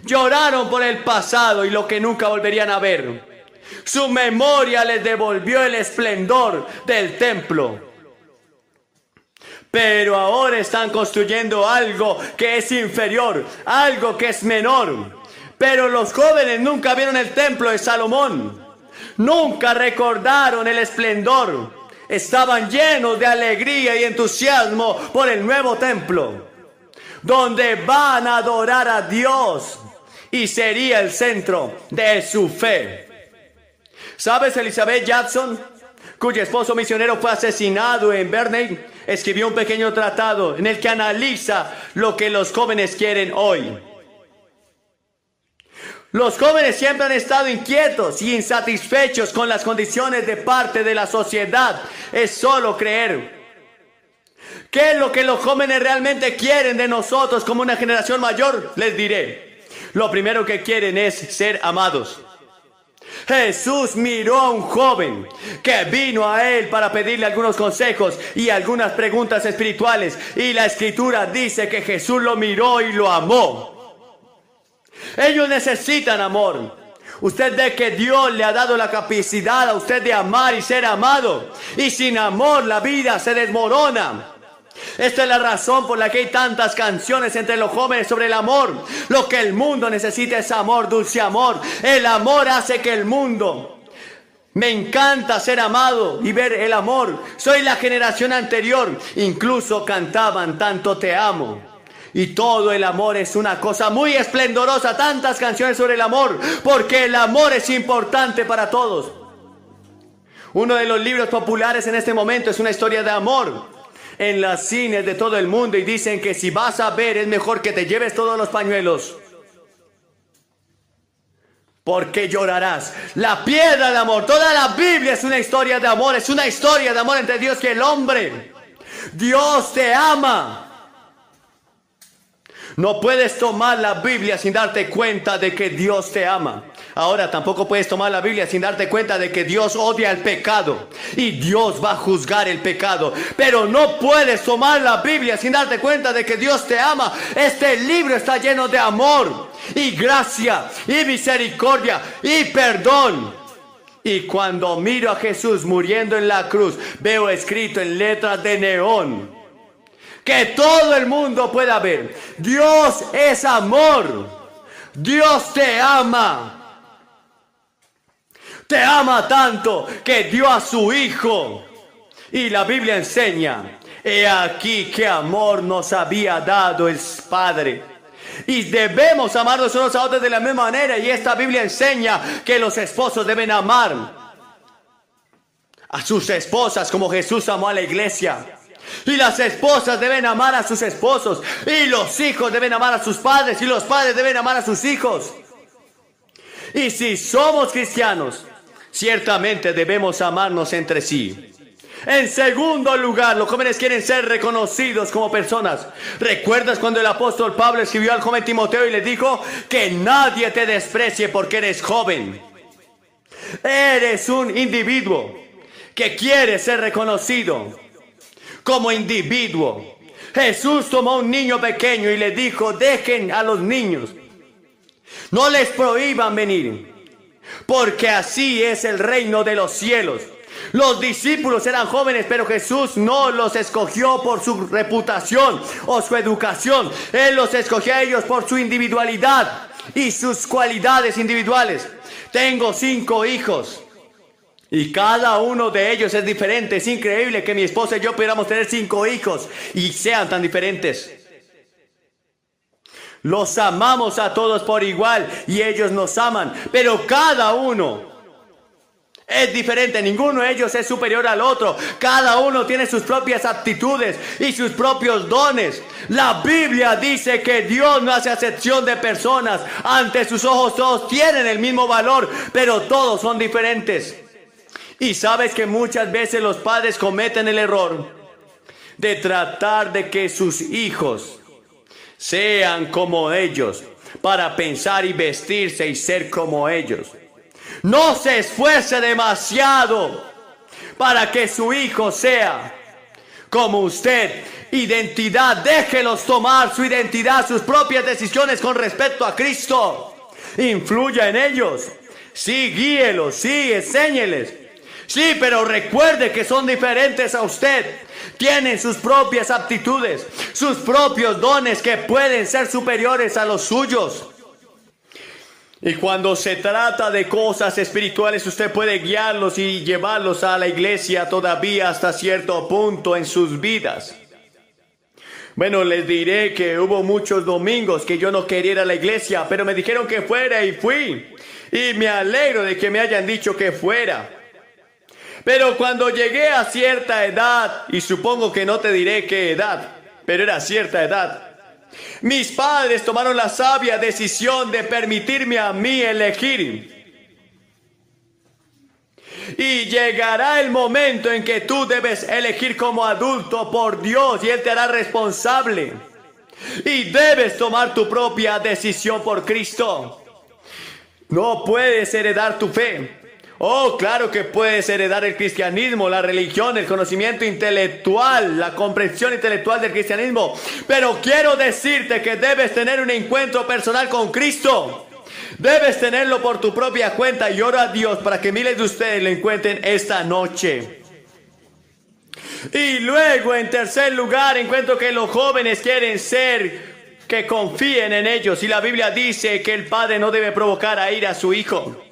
lloraron por el pasado y lo que nunca volverían a ver. Su memoria les devolvió el esplendor del templo. Pero ahora están construyendo algo que es inferior, algo que es menor. Pero los jóvenes nunca vieron el templo de Salomón, nunca recordaron el esplendor. Estaban llenos de alegría y entusiasmo por el nuevo templo, donde van a adorar a Dios y sería el centro de su fe. ¿Sabes? Elizabeth Jackson, cuyo esposo misionero fue asesinado en Bernay, escribió un pequeño tratado en el que analiza lo que los jóvenes quieren hoy. Los jóvenes siempre han estado inquietos y insatisfechos con las condiciones de parte de la sociedad. Es solo creer. ¿Qué es lo que los jóvenes realmente quieren de nosotros como una generación mayor? Les diré. Lo primero que quieren es ser amados. Jesús miró a un joven que vino a él para pedirle algunos consejos y algunas preguntas espirituales, y la escritura dice que Jesús lo miró y lo amó. Ellos necesitan amor. Usted ve que Dios le ha dado la capacidad a usted de amar y ser amado, y sin amor la vida se desmorona. Esta es la razón por la que hay tantas canciones entre los jóvenes sobre el amor. Lo que el mundo necesita es amor, dulce amor. El amor hace que el mundo... Me encanta ser amado y ver el amor. Soy la generación anterior. Incluso cantaban tanto te amo. Y todo el amor es una cosa muy esplendorosa. Tantas canciones sobre el amor, porque el amor es importante para todos. Uno de los libros populares en este momento es una historia de amor en los cines de todo el mundo, y dicen que si vas a ver es mejor que te lleves todos los pañuelos, porque llorarás. La piedra de amor, toda la Biblia es una historia de amor, es una historia de amor entre Dios y el hombre. Dios te ama. No puedes tomar la Biblia sin darte cuenta de que Dios te ama. Ahora tampoco puedes tomar la Biblia sin darte cuenta de que Dios odia el pecado y Dios va a juzgar el pecado. Pero no puedes tomar la Biblia sin darte cuenta de que Dios te ama. Este libro está lleno de amor y gracia y misericordia y perdón. Y cuando miro a Jesús muriendo en la cruz, veo escrito en letras de neón que todo el mundo pueda ver: Dios es amor. Dios te ama. Te ama tanto que dio a su Hijo. Y la Biblia enseña, he aquí qué amor nos había dado el Padre. Y debemos amarnos unos a otros de la misma manera. Y esta Biblia enseña que los esposos deben amar a sus esposas como Jesús amó a la iglesia. Y las esposas deben amar a sus esposos. Y los hijos deben amar a sus padres. Y los padres deben amar a sus hijos. Y si somos cristianos, ciertamente debemos amarnos entre sí. En segundo lugar, los jóvenes quieren ser reconocidos como personas. ¿Recuerdas cuando el apóstol Pablo escribió al joven Timoteo y le dijo que nadie te desprecie porque eres joven? Eres un individuo que quiere ser reconocido como individuo. Jesús tomó a un niño pequeño y le dijo, dejen a los niños, no les prohíban venir, porque así es el reino de los cielos. Los discípulos eran jóvenes, pero Jesús no los escogió por su reputación o su educación. Él los escogió a ellos por su individualidad y sus cualidades individuales. Tengo 5 hijos y cada uno de ellos es diferente. Es increíble que mi esposa y yo pudiéramos tener 5 hijos y sean tan diferentes. Los amamos a todos por igual y ellos nos aman, pero cada uno es diferente. Ninguno de ellos es superior al otro. Cada uno tiene sus propias aptitudes y sus propios dones. La Biblia dice que Dios no hace acepción de personas. Ante sus ojos todos tienen el mismo valor, pero todos son diferentes. Y sabes que muchas veces los padres cometen el error de tratar de que sus hijos sean como ellos, para pensar y vestirse y ser como ellos. No se esfuerce demasiado para que su hijo sea como usted. Identidad, déjelos tomar su identidad, sus propias decisiones con respecto a Cristo. Influya en ellos. Sí, guíelos, sí, enséñeles. Sí, pero recuerde que son diferentes a usted. Tienen sus propias aptitudes, sus propios dones que pueden ser superiores a los suyos. Y cuando se trata de cosas espirituales, usted puede guiarlos y llevarlos a la iglesia todavía hasta cierto punto en sus vidas. Bueno, les diré que hubo muchos domingos que yo no quería ir a la iglesia, pero me dijeron que fuera y fui. Y me alegro de que me hayan dicho que fuera. Pero cuando llegué a cierta edad, y supongo que no te diré qué edad, pero era cierta edad, mis padres tomaron la sabia decisión de permitirme a mí elegir. Y llegará el momento en que tú debes elegir como adulto por Dios y Él te hará responsable. Y debes tomar tu propia decisión por Cristo. No puedes heredar tu fe. Oh, claro que puedes heredar el cristianismo, la religión, el conocimiento intelectual, la comprensión intelectual del cristianismo. Pero quiero decirte que debes tener un encuentro personal con Cristo. Debes tenerlo por tu propia cuenta y oro a Dios para que miles de ustedes lo encuentren esta noche. Y luego, en tercer lugar, encuentro que los jóvenes quieren ser que confíen en ellos. Y la Biblia dice que el padre no debe provocar a ira a su hijo.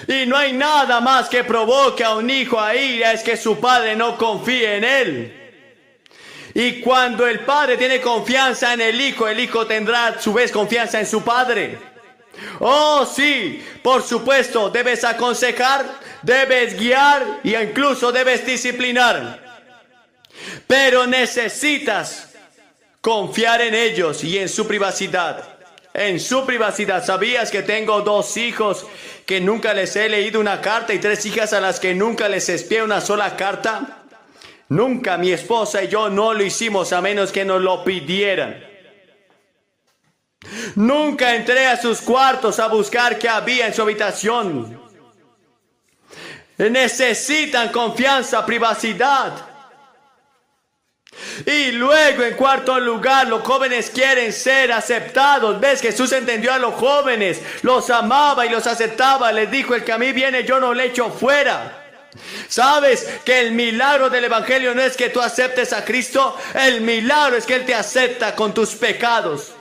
Y no hay nada más que provoque a un hijo a ira, es que su padre no confíe en él. Y cuando el padre tiene confianza en el hijo tendrá a su vez confianza en su padre. Oh sí, por supuesto, debes aconsejar, debes guiar y incluso debes disciplinar. Pero necesitas confiar en ellos y en su privacidad. En su privacidad. ¿Sabías que tengo 2 hijos que nunca les he leído una carta y 3 hijas a las que nunca les espié una sola carta? Nunca, mi esposa y yo no lo hicimos a menos que nos lo pidieran. Nunca entré a sus cuartos a buscar qué había en su habitación. Necesitan confianza, privacidad. Y luego, en cuarto lugar, los jóvenes quieren ser aceptados. ¿Ves? Jesús entendió a los jóvenes, los amaba y los aceptaba. Les dijo, el que a mí viene yo no le echo fuera. ¿Sabes que el milagro del evangelio no es que tú aceptes a Cristo? El milagro es que Él te acepta con tus pecados.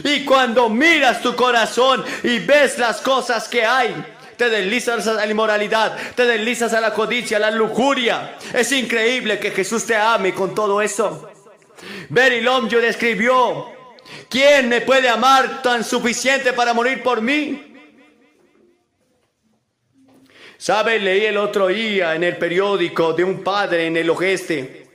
Y cuando miras tu corazón y ves las cosas que hay, te deslizas a la inmoralidad, te deslizas a la codicia, a la lujuria. Es increíble que Jesús te ame con todo eso. Barry Longview describió: ¿quién me puede amar tan suficiente para morir por mí? ¿Sabe? Leí el otro día en el periódico de un padre en el oeste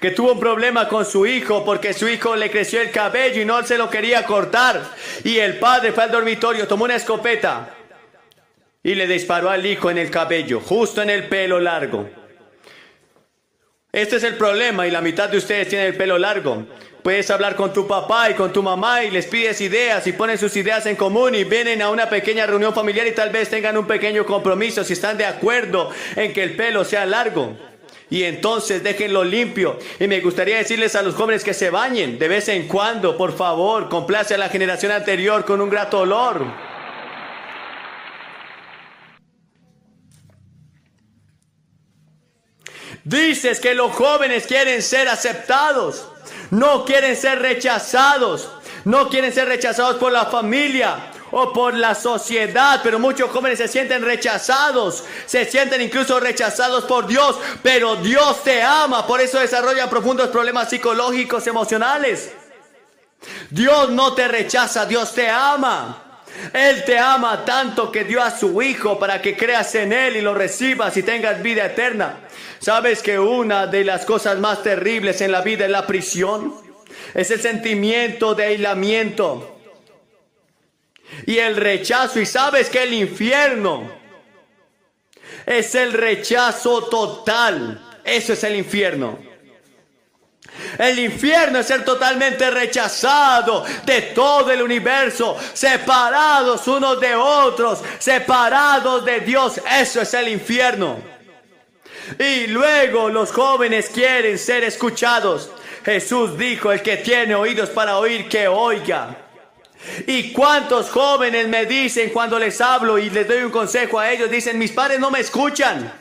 que tuvo un problema con su hijo porque su hijo le creció el cabello y no se lo quería cortar. Y el padre fue al dormitorio, tomó una escopeta y le disparó al hijo en el cabello, justo en el pelo largo. Este es el problema, y la mitad de ustedes tienen el pelo largo. Puedes hablar con tu papá y con tu mamá y les pides ideas y ponen sus ideas en común y vienen a una pequeña reunión familiar y tal vez tengan un pequeño compromiso si están de acuerdo en que el pelo sea largo. Y entonces déjenlo limpio. Y me gustaría decirles a los jóvenes que se bañen de vez en cuando, por favor. Complace a la generación anterior con un grato olor. Dices que los jóvenes quieren ser aceptados. No quieren ser rechazados. No quieren ser rechazados por la familia o por la sociedad, pero muchos jóvenes se sienten rechazados, se sienten incluso rechazados por Dios, pero Dios te ama, por eso desarrollan profundos problemas psicológicos, emocionales. Dios no te rechaza, Dios te ama. Él te ama tanto que dio a su Hijo para que creas en Él y lo recibas y tengas vida eterna. ¿Sabes que una de las cosas más terribles en la vida es la prisión? Es el sentimiento de aislamiento y el rechazo. Y sabes que el infierno es el rechazo total. Eso es el infierno. El infierno es ser totalmente rechazado de todo el universo, separados unos de otros, separados de Dios. Eso es el infierno. Y luego los jóvenes quieren ser escuchados. Jesús dijo: el que tiene oídos para oír, que oiga. ¿Y cuántos jóvenes me dicen cuando les hablo y les doy un consejo a ellos? Dicen: mis padres no me escuchan.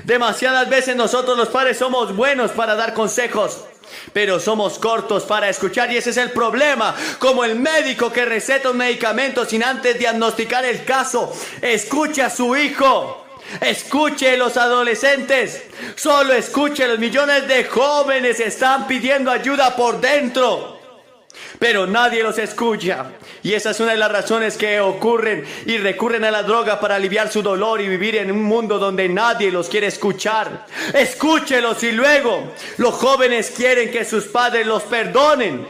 Demasiadas veces nosotros los padres somos buenos para dar consejos, pero somos cortos para escuchar, y ese es el problema. Como el médico que receta un medicamento sin antes diagnosticar el caso. Escuche a su hijo. Escuche los adolescentes. Solo escuche. Los millones de jóvenes están pidiendo ayuda por dentro, pero nadie los escucha. Y esa es una de las razones que ocurren y recurren a la droga para aliviar su dolor y vivir en un mundo donde nadie los quiere escuchar. Escúchelos. Y luego los jóvenes quieren que sus padres los perdonen,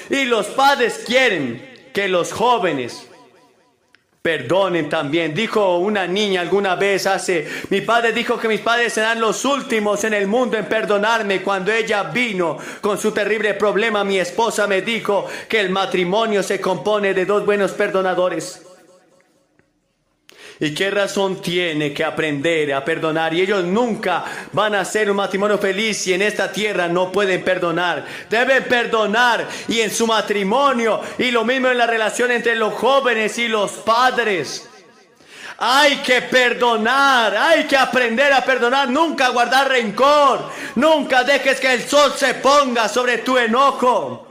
y los padres quieren que los jóvenes perdonen también. Dijo una niña alguna vez: mi padre dijo que mis padres serán los últimos en el mundo en perdonarme. Cuando ella vino con su terrible problema, mi esposa me dijo que el matrimonio se compone de dos buenos perdonadores. ¿Y qué razón tiene que aprender a perdonar? Y ellos nunca van a ser un matrimonio feliz si en esta tierra no pueden perdonar. Deben perdonar, y en su matrimonio, y lo mismo en la relación entre los jóvenes y los padres. Hay que perdonar, hay que aprender a perdonar, nunca guardar rencor, nunca dejes que el sol se ponga sobre tu enojo.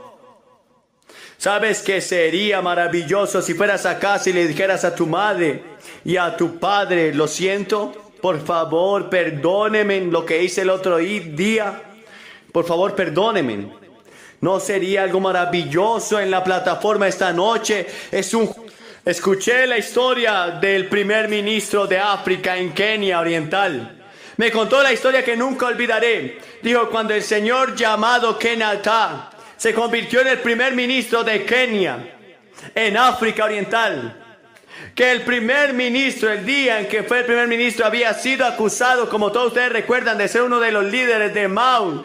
¿Sabes qué sería maravilloso si fueras a casa y le dijeras a tu madre y a tu padre: lo siento, por favor, perdónenme lo que hice el otro día, por favor, perdónenme? ¿No sería algo maravilloso en la plataforma esta noche? Escuché la historia del primer ministro de África en Kenia Oriental. Me contó la historia que nunca olvidaré. Dijo: cuando el señor llamado Kenyatta se convirtió en el primer ministro de Kenia, en África Oriental, que el primer ministro, el día en que fue el primer ministro, había sido acusado, como todos ustedes recuerdan, de ser uno de los líderes de Mao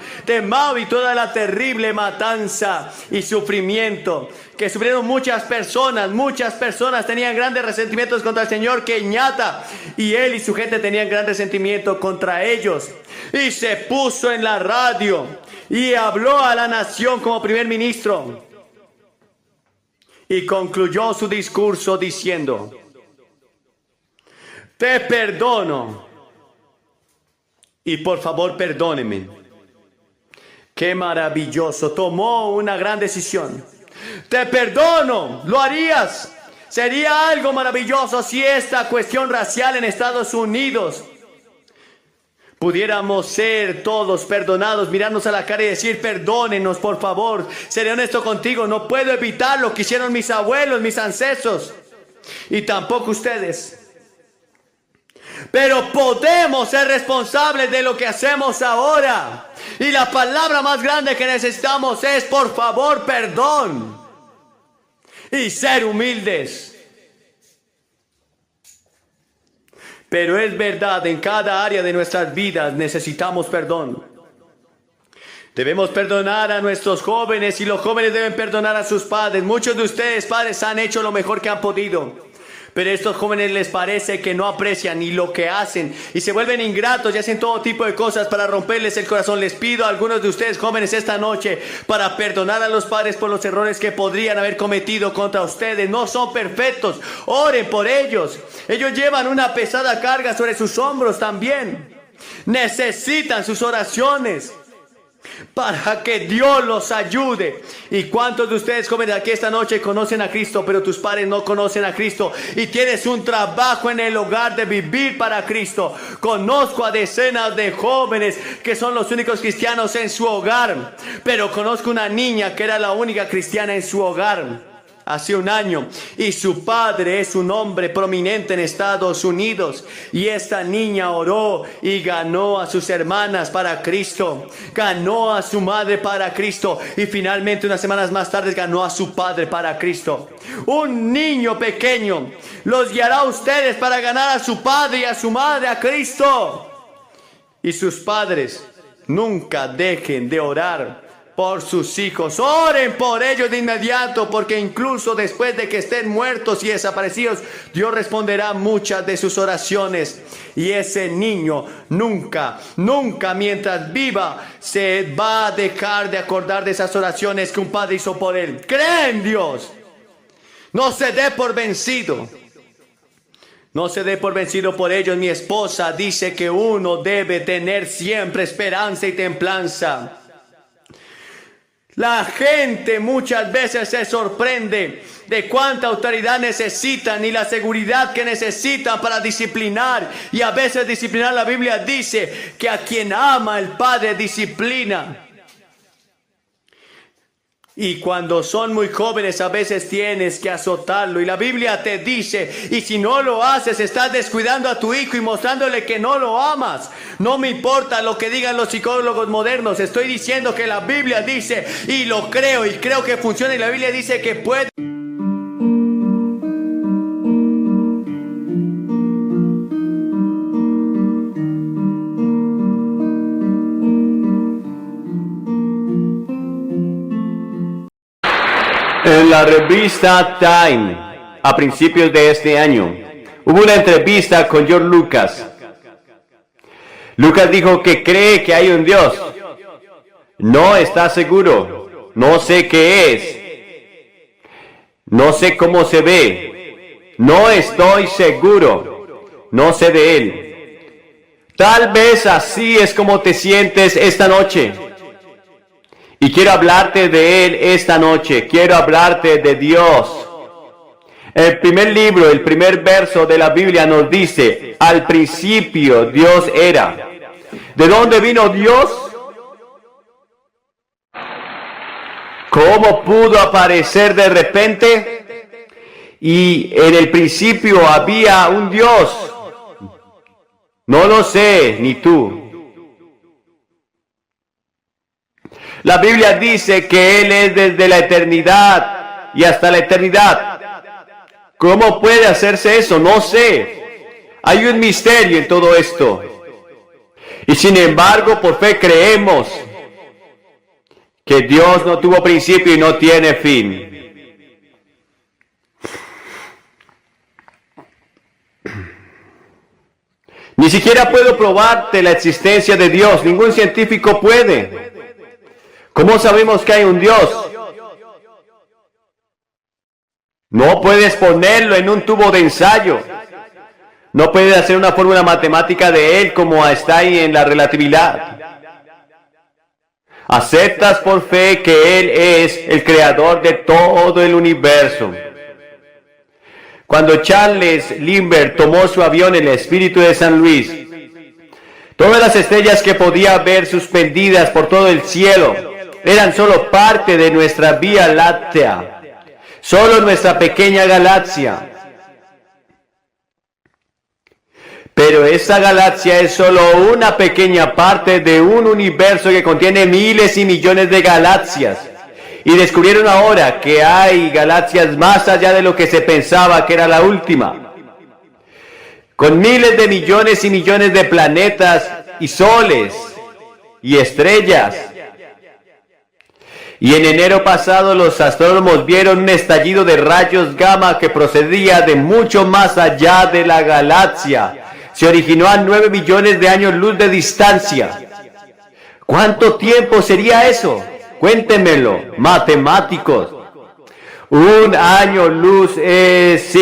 y toda la terrible matanza y sufrimiento que sufrieron muchas personas tenían grandes resentimientos contra el señor Kenyatta, y él y su gente tenían gran resentimiento contra ellos. Y se puso en la radio y habló a la nación como primer ministro. Y concluyó su discurso diciendo: te perdono, y por favor perdóneme. Qué maravilloso. Tomó una gran decisión. Te perdono. ¿Lo harías Sería algo maravilloso si esta cuestión racial en Estados Unidos pudiéramos ser todos perdonados, mirarnos a la cara y decir: perdónenos, por favor. Seré honesto contigo, no puedo evitar lo que hicieron mis abuelos, mis ancestros, y tampoco ustedes. Pero podemos ser responsables de lo que hacemos ahora. Y la palabra más grande que necesitamos es: por favor, perdón. Y ser humildes. Pero es verdad, en cada área de nuestras vidas necesitamos perdón. Debemos perdonar a nuestros jóvenes y los jóvenes deben perdonar a sus padres. Muchos de ustedes, padres, han hecho lo mejor que han podido. Pero a estos jóvenes les parece que no aprecian ni lo que hacen y se vuelven ingratos y hacen todo tipo de cosas para romperles el corazón. Les pido a algunos de ustedes jóvenes esta noche para perdonar a los padres por los errores que podrían haber cometido contra ustedes. No son perfectos, oren por ellos. Ellos llevan una pesada carga sobre sus hombros también. Necesitan sus oraciones para que Dios los ayude. ¿Y cuántos de ustedes jóvenes aquí esta noche conocen a Cristo, pero tus padres no conocen a Cristo y tienes un trabajo en el hogar de vivir para Cristo? Conozco a decenas de jóvenes que son los únicos cristianos en su hogar, pero conozco una niña que era la única cristiana en su hogar hace un año, y su padre es un hombre prominente en Estados Unidos, y esta niña oró y ganó a sus hermanas para Cristo, ganó a su madre para Cristo, y finalmente unas semanas más tarde ganó a su padre para Cristo. Un niño pequeño los guiará a ustedes para ganar a su padre y a su madre a Cristo. Y sus padres, nunca dejen de orar por sus hijos. Oren por ellos de inmediato, porque incluso después de que estén muertos y desaparecidos, Dios responderá muchas de sus oraciones. Y ese niño nunca mientras viva se va a dejar de acordar de esas oraciones que un padre hizo por él. Cree en Dios. No se dé por vencido. No se dé por vencido por ellos. Mi esposa dice que uno debe tener siempre esperanza y templanza. La gente muchas veces se sorprende de cuánta autoridad necesitan y la seguridad que necesitan para disciplinar. Y a veces disciplinar, la Biblia dice que a quien ama el Padre disciplina. Y cuando son muy jóvenes a veces tienes que azotarlo. Y la Biblia te dice, y si no lo haces estás descuidando a tu hijo y mostrándole que no lo amas. No me importa lo que digan los psicólogos modernos. Estoy diciendo que la Biblia dice, y lo creo y creo que funciona. Y la Biblia dice que puede. En la revista Time, a principios de este año, hubo una entrevista con George Lucas. Lucas dijo que cree que hay un Dios. No está seguro. No sé qué es. No sé cómo se ve. No estoy seguro. No sé de él. Tal vez así es como te sientes esta noche. Y quiero hablarte de Él esta noche. Quiero hablarte de Dios. El primer libro, el primer verso de la Biblia nos dice: al principio Dios era. ¿De dónde vino Dios? ¿Cómo pudo aparecer de repente? Y en el principio había un Dios. No lo sé, ni tú. La Biblia dice que Él es desde la eternidad y hasta la eternidad. ¿Cómo puede hacerse eso? No sé. Hay un misterio en todo esto. Y sin embargo, por fe creemos que Dios no tuvo principio y no tiene fin. Ni siquiera puedo probarte la existencia de Dios. Ningún científico puede. ¿Cómo sabemos que hay un Dios? No puedes ponerlo en un tubo de ensayo. No puedes hacer una fórmula matemática de Él como está ahí en la relatividad. Aceptas por fe que Él es el creador de todo el universo. Cuando Charles Lindbergh tomó su avión en el Espíritu de San Luis, todas las estrellas que podía ver suspendidas por todo el cielo eran solo parte de nuestra Vía Láctea, solo nuestra pequeña galaxia. Pero esta galaxia es solo una pequeña parte de un universo que contiene miles y millones de galaxias. Y descubrieron ahora que hay galaxias más allá de lo que se pensaba que era la última, con miles de millones y millones de planetas y soles y estrellas. Y en enero pasado los astrónomos vieron un estallido de rayos gamma que procedía de mucho más allá de la galaxia. Se originó a 9 millones de años luz de distancia. ¿Cuánto tiempo sería eso? Cuéntemelo, matemáticos. Un año luz es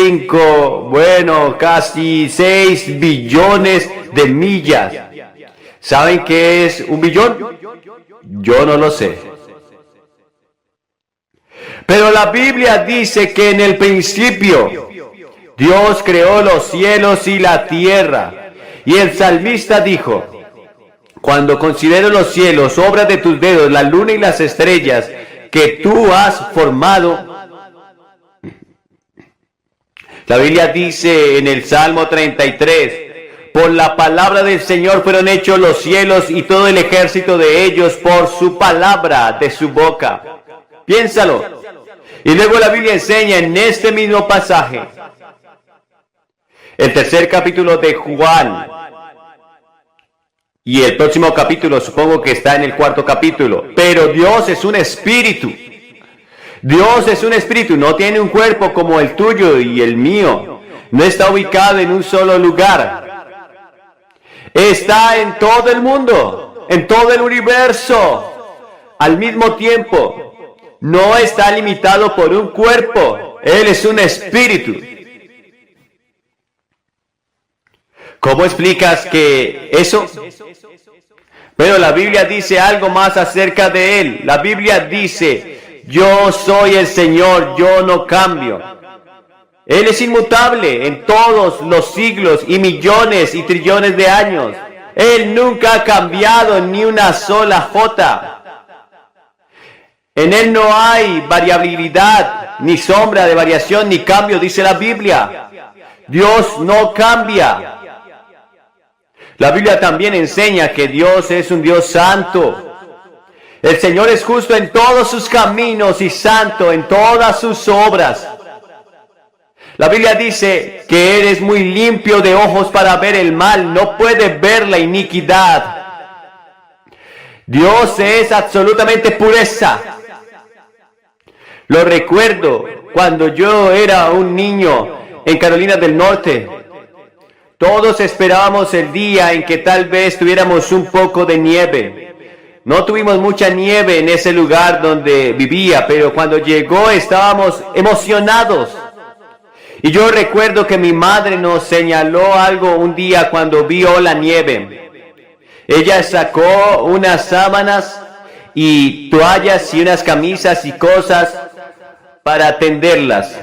casi 6 billones de millas. ¿Saben qué es un billón? Yo no lo sé. Pero la Biblia dice que en el principio Dios creó los cielos y la tierra. Y el salmista dijo: cuando considero los cielos, obra de tus dedos, la luna y las estrellas que tú has formado. La Biblia dice en el Salmo 33, por la palabra del Señor fueron hechos los cielos y todo el ejército de ellos por su palabra de su boca. Piénsalo. Y luego la Biblia enseña en este mismo pasaje, el tercer capítulo de Juan, y el próximo capítulo supongo que está en el cuarto capítulo. Pero Dios es un espíritu. Dios es un espíritu, no tiene un cuerpo como el tuyo y el mío. No está ubicado en un solo lugar. Está en todo el mundo, en todo el universo, al mismo tiempo. No está limitado por un cuerpo. Él es un espíritu. ¿Cómo explicas que eso? Pero la Biblia dice algo más acerca de Él. La Biblia dice: yo soy el Señor, yo no cambio. Él es inmutable en todos los siglos y millones y trillones de años. Él nunca ha cambiado ni una sola jota. En Él no hay variabilidad, ni sombra de variación, ni cambio, dice la Biblia. Dios no cambia. La Biblia también enseña que Dios es un Dios santo. El Señor es justo en todos sus caminos y santo en todas sus obras. La Biblia dice que Él es muy limpio de ojos para ver el mal, no puede ver la iniquidad. Dios es absolutamente pureza. Lo recuerdo cuando yo era un niño en Carolina del Norte. Todos esperábamos el día en que tal vez tuviéramos un poco de nieve. No tuvimos mucha nieve en ese lugar donde vivía, pero cuando llegó estábamos emocionados. Y yo recuerdo que mi madre nos señaló algo un día cuando vio la nieve. Ella sacó unas sábanas y toallas y unas camisas y cosas para tenderlas,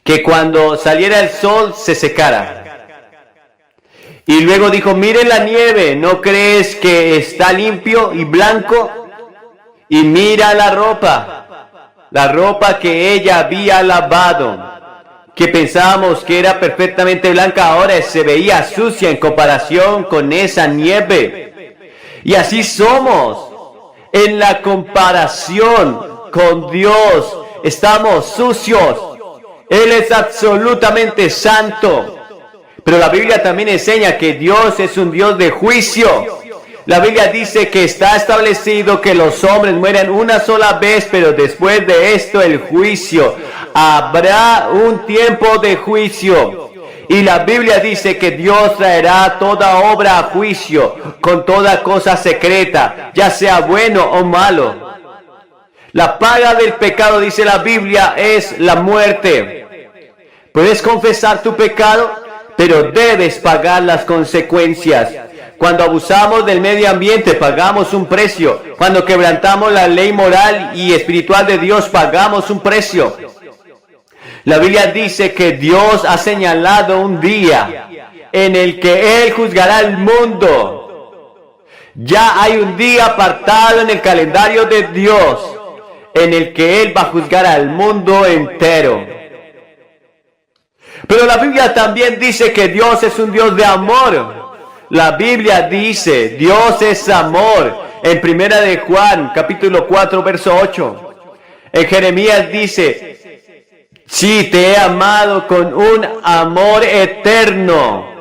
que cuando saliera el sol se secara. Y luego dijo: miren la nieve, ¿no crees que está limpio y blanco? Y mira la ropa que ella había lavado, que pensábamos que era perfectamente blanca, ahora se veía sucia en comparación con esa nieve. Y así somos en la comparación con Dios. Estamos sucios. Él es absolutamente santo. Pero la Biblia también enseña que Dios es un Dios de juicio. La Biblia dice que está establecido que los hombres mueren una sola vez, pero después de esto el juicio. Habrá un tiempo de juicio. Y la Biblia dice que Dios traerá toda obra a juicio, con toda cosa secreta, ya sea bueno o malo. La paga del pecado, dice la Biblia, es la muerte. Puedes confesar tu pecado, pero debes pagar las consecuencias. Cuando abusamos del medio ambiente, pagamos un precio. Cuando quebrantamos la ley moral y espiritual de Dios, pagamos un precio. La Biblia dice que Dios ha señalado un día en el que Él juzgará al mundo. Ya hay un día apartado en el calendario de Dios en el que Él va a juzgar al mundo entero. Pero la Biblia también dice que Dios es un Dios de amor. La Biblia dice, Dios es amor. En 1 de Juan, capítulo 4, verso 8. En Jeremías dice, sí, te he amado con un amor eterno.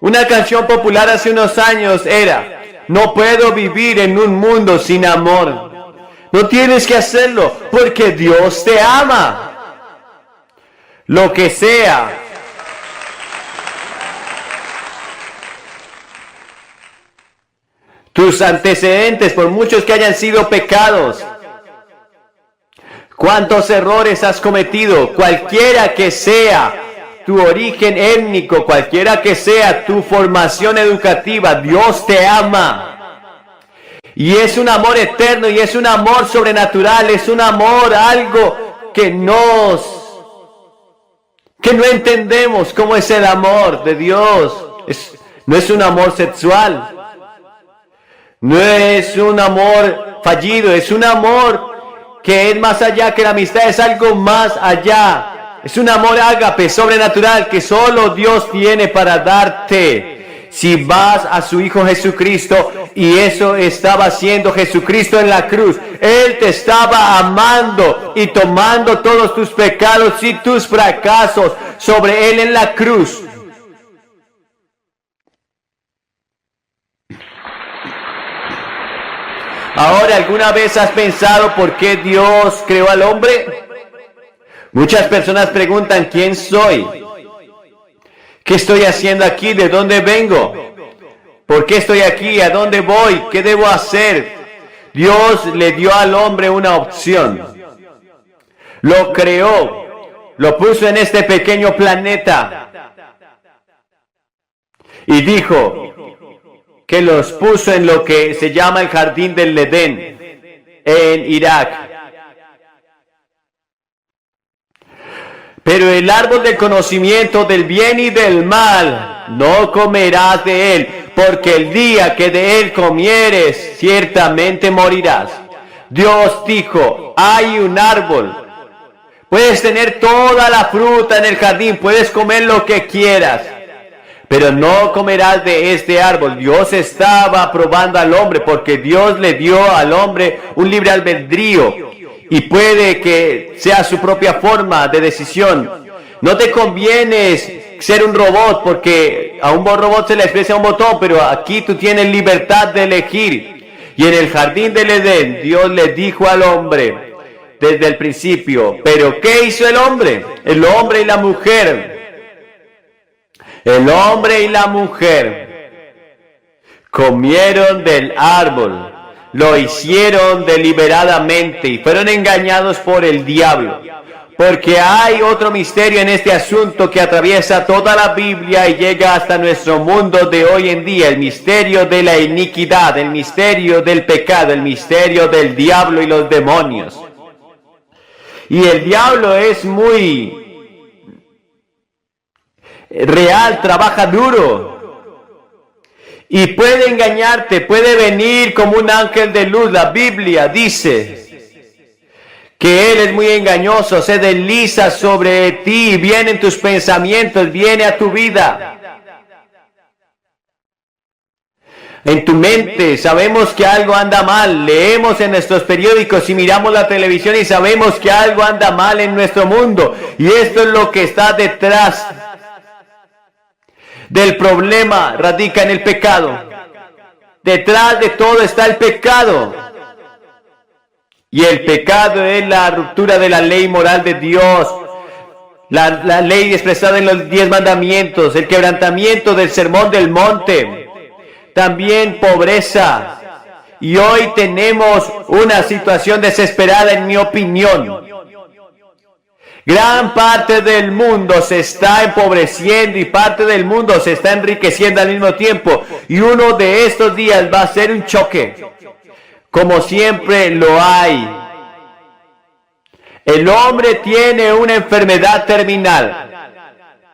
Una canción popular hace unos años era, no puedo vivir en un mundo sin amor. No tienes que hacerlo porque Dios te ama. Lo que sea. Tus antecedentes, por muchos que hayan sido pecados. ¿Cuántos errores has cometido? Cualquiera que sea tu origen étnico, cualquiera que sea tu formación educativa, Dios te ama. Y es un amor eterno y es un amor sobrenatural, es un amor, algo que no entendemos cómo es el amor de Dios. No es un amor sexual. No es un amor fallido, es un amor que es más allá que la amistad, es algo más allá. Es un amor ágape, sobrenatural, que solo Dios tiene para darte. Si vas a su Hijo Jesucristo, y eso estaba haciendo Jesucristo en la cruz, Él te estaba amando y tomando todos tus pecados y tus fracasos sobre Él en la cruz. Ahora, ¿alguna vez has pensado por qué Dios creó al hombre? Muchas personas preguntan, ¿quién soy? ¿Qué estoy haciendo aquí? ¿De dónde vengo? ¿Por qué estoy aquí? ¿A dónde voy? ¿Qué debo hacer? Dios le dio al hombre una opción. Lo creó, lo puso en este pequeño planeta y dijo que los puso en lo que se llama el Jardín del Edén en Irak. Pero el árbol del conocimiento del bien y del mal no comerás de él, porque el día que de él comieres, ciertamente morirás. Dios dijo, hay un árbol. Puedes tener toda la fruta en el jardín, puedes comer lo que quieras, pero no comerás de este árbol. Dios estaba probando al hombre, porque Dios le dio al hombre un libre albedrío. Y puede que sea su propia forma de decisión. No te conviene ser un robot, porque a un robot se le expresa un botón, pero aquí tú tienes libertad de elegir. Y en el jardín del Edén, Dios le dijo al hombre desde el principio, ¿pero qué hizo el hombre? El hombre y la mujer. El hombre y la mujer comieron del árbol. Lo hicieron deliberadamente y fueron engañados por el diablo. Porque hay otro misterio en este asunto que atraviesa toda la Biblia y llega hasta nuestro mundo de hoy en día. El misterio de la iniquidad, el misterio del pecado, el misterio del diablo y los demonios. Y el diablo es muy real, trabaja duro. Y puede engañarte, puede venir como un ángel de luz. La Biblia dice que él es muy engañoso, se desliza sobre ti, viene en tus pensamientos, viene a tu vida. En tu mente sabemos que algo anda mal, leemos en nuestros periódicos y miramos la televisión y sabemos que algo anda mal en nuestro mundo. Y esto es lo que está detrás del problema, radica en el pecado. Detrás de todo está el pecado. Y el pecado es la ruptura de la ley moral de Dios. La ley expresada en los 10 mandamientos, el quebrantamiento del sermón del monte. También pobreza. Y hoy tenemos una situación desesperada, en mi opinión. Gran parte del mundo se está empobreciendo y parte del mundo se está enriqueciendo al mismo tiempo. Y uno de estos días va a ser un choque, como siempre lo hay El hombre tiene una enfermedad terminal,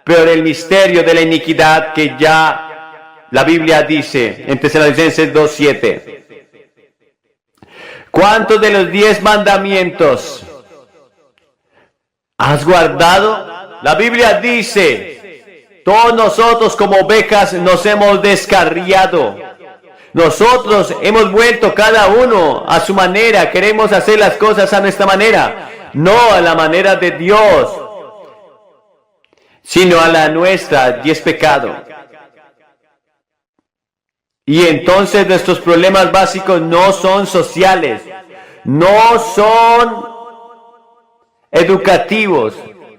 pero el misterio de la iniquidad que ya la Biblia dice en Tesalonicenses 2:7. ¿Cuántos de los 10 mandamientos has guardado? La Biblia dice, todos nosotros como ovejas nos hemos descarriado. Nosotros hemos vuelto cada uno a su manera. Queremos hacer las cosas a nuestra manera, no a la manera de Dios, sino a la nuestra, y es pecado. Y entonces nuestros problemas básicos no son sociales, no son educativos.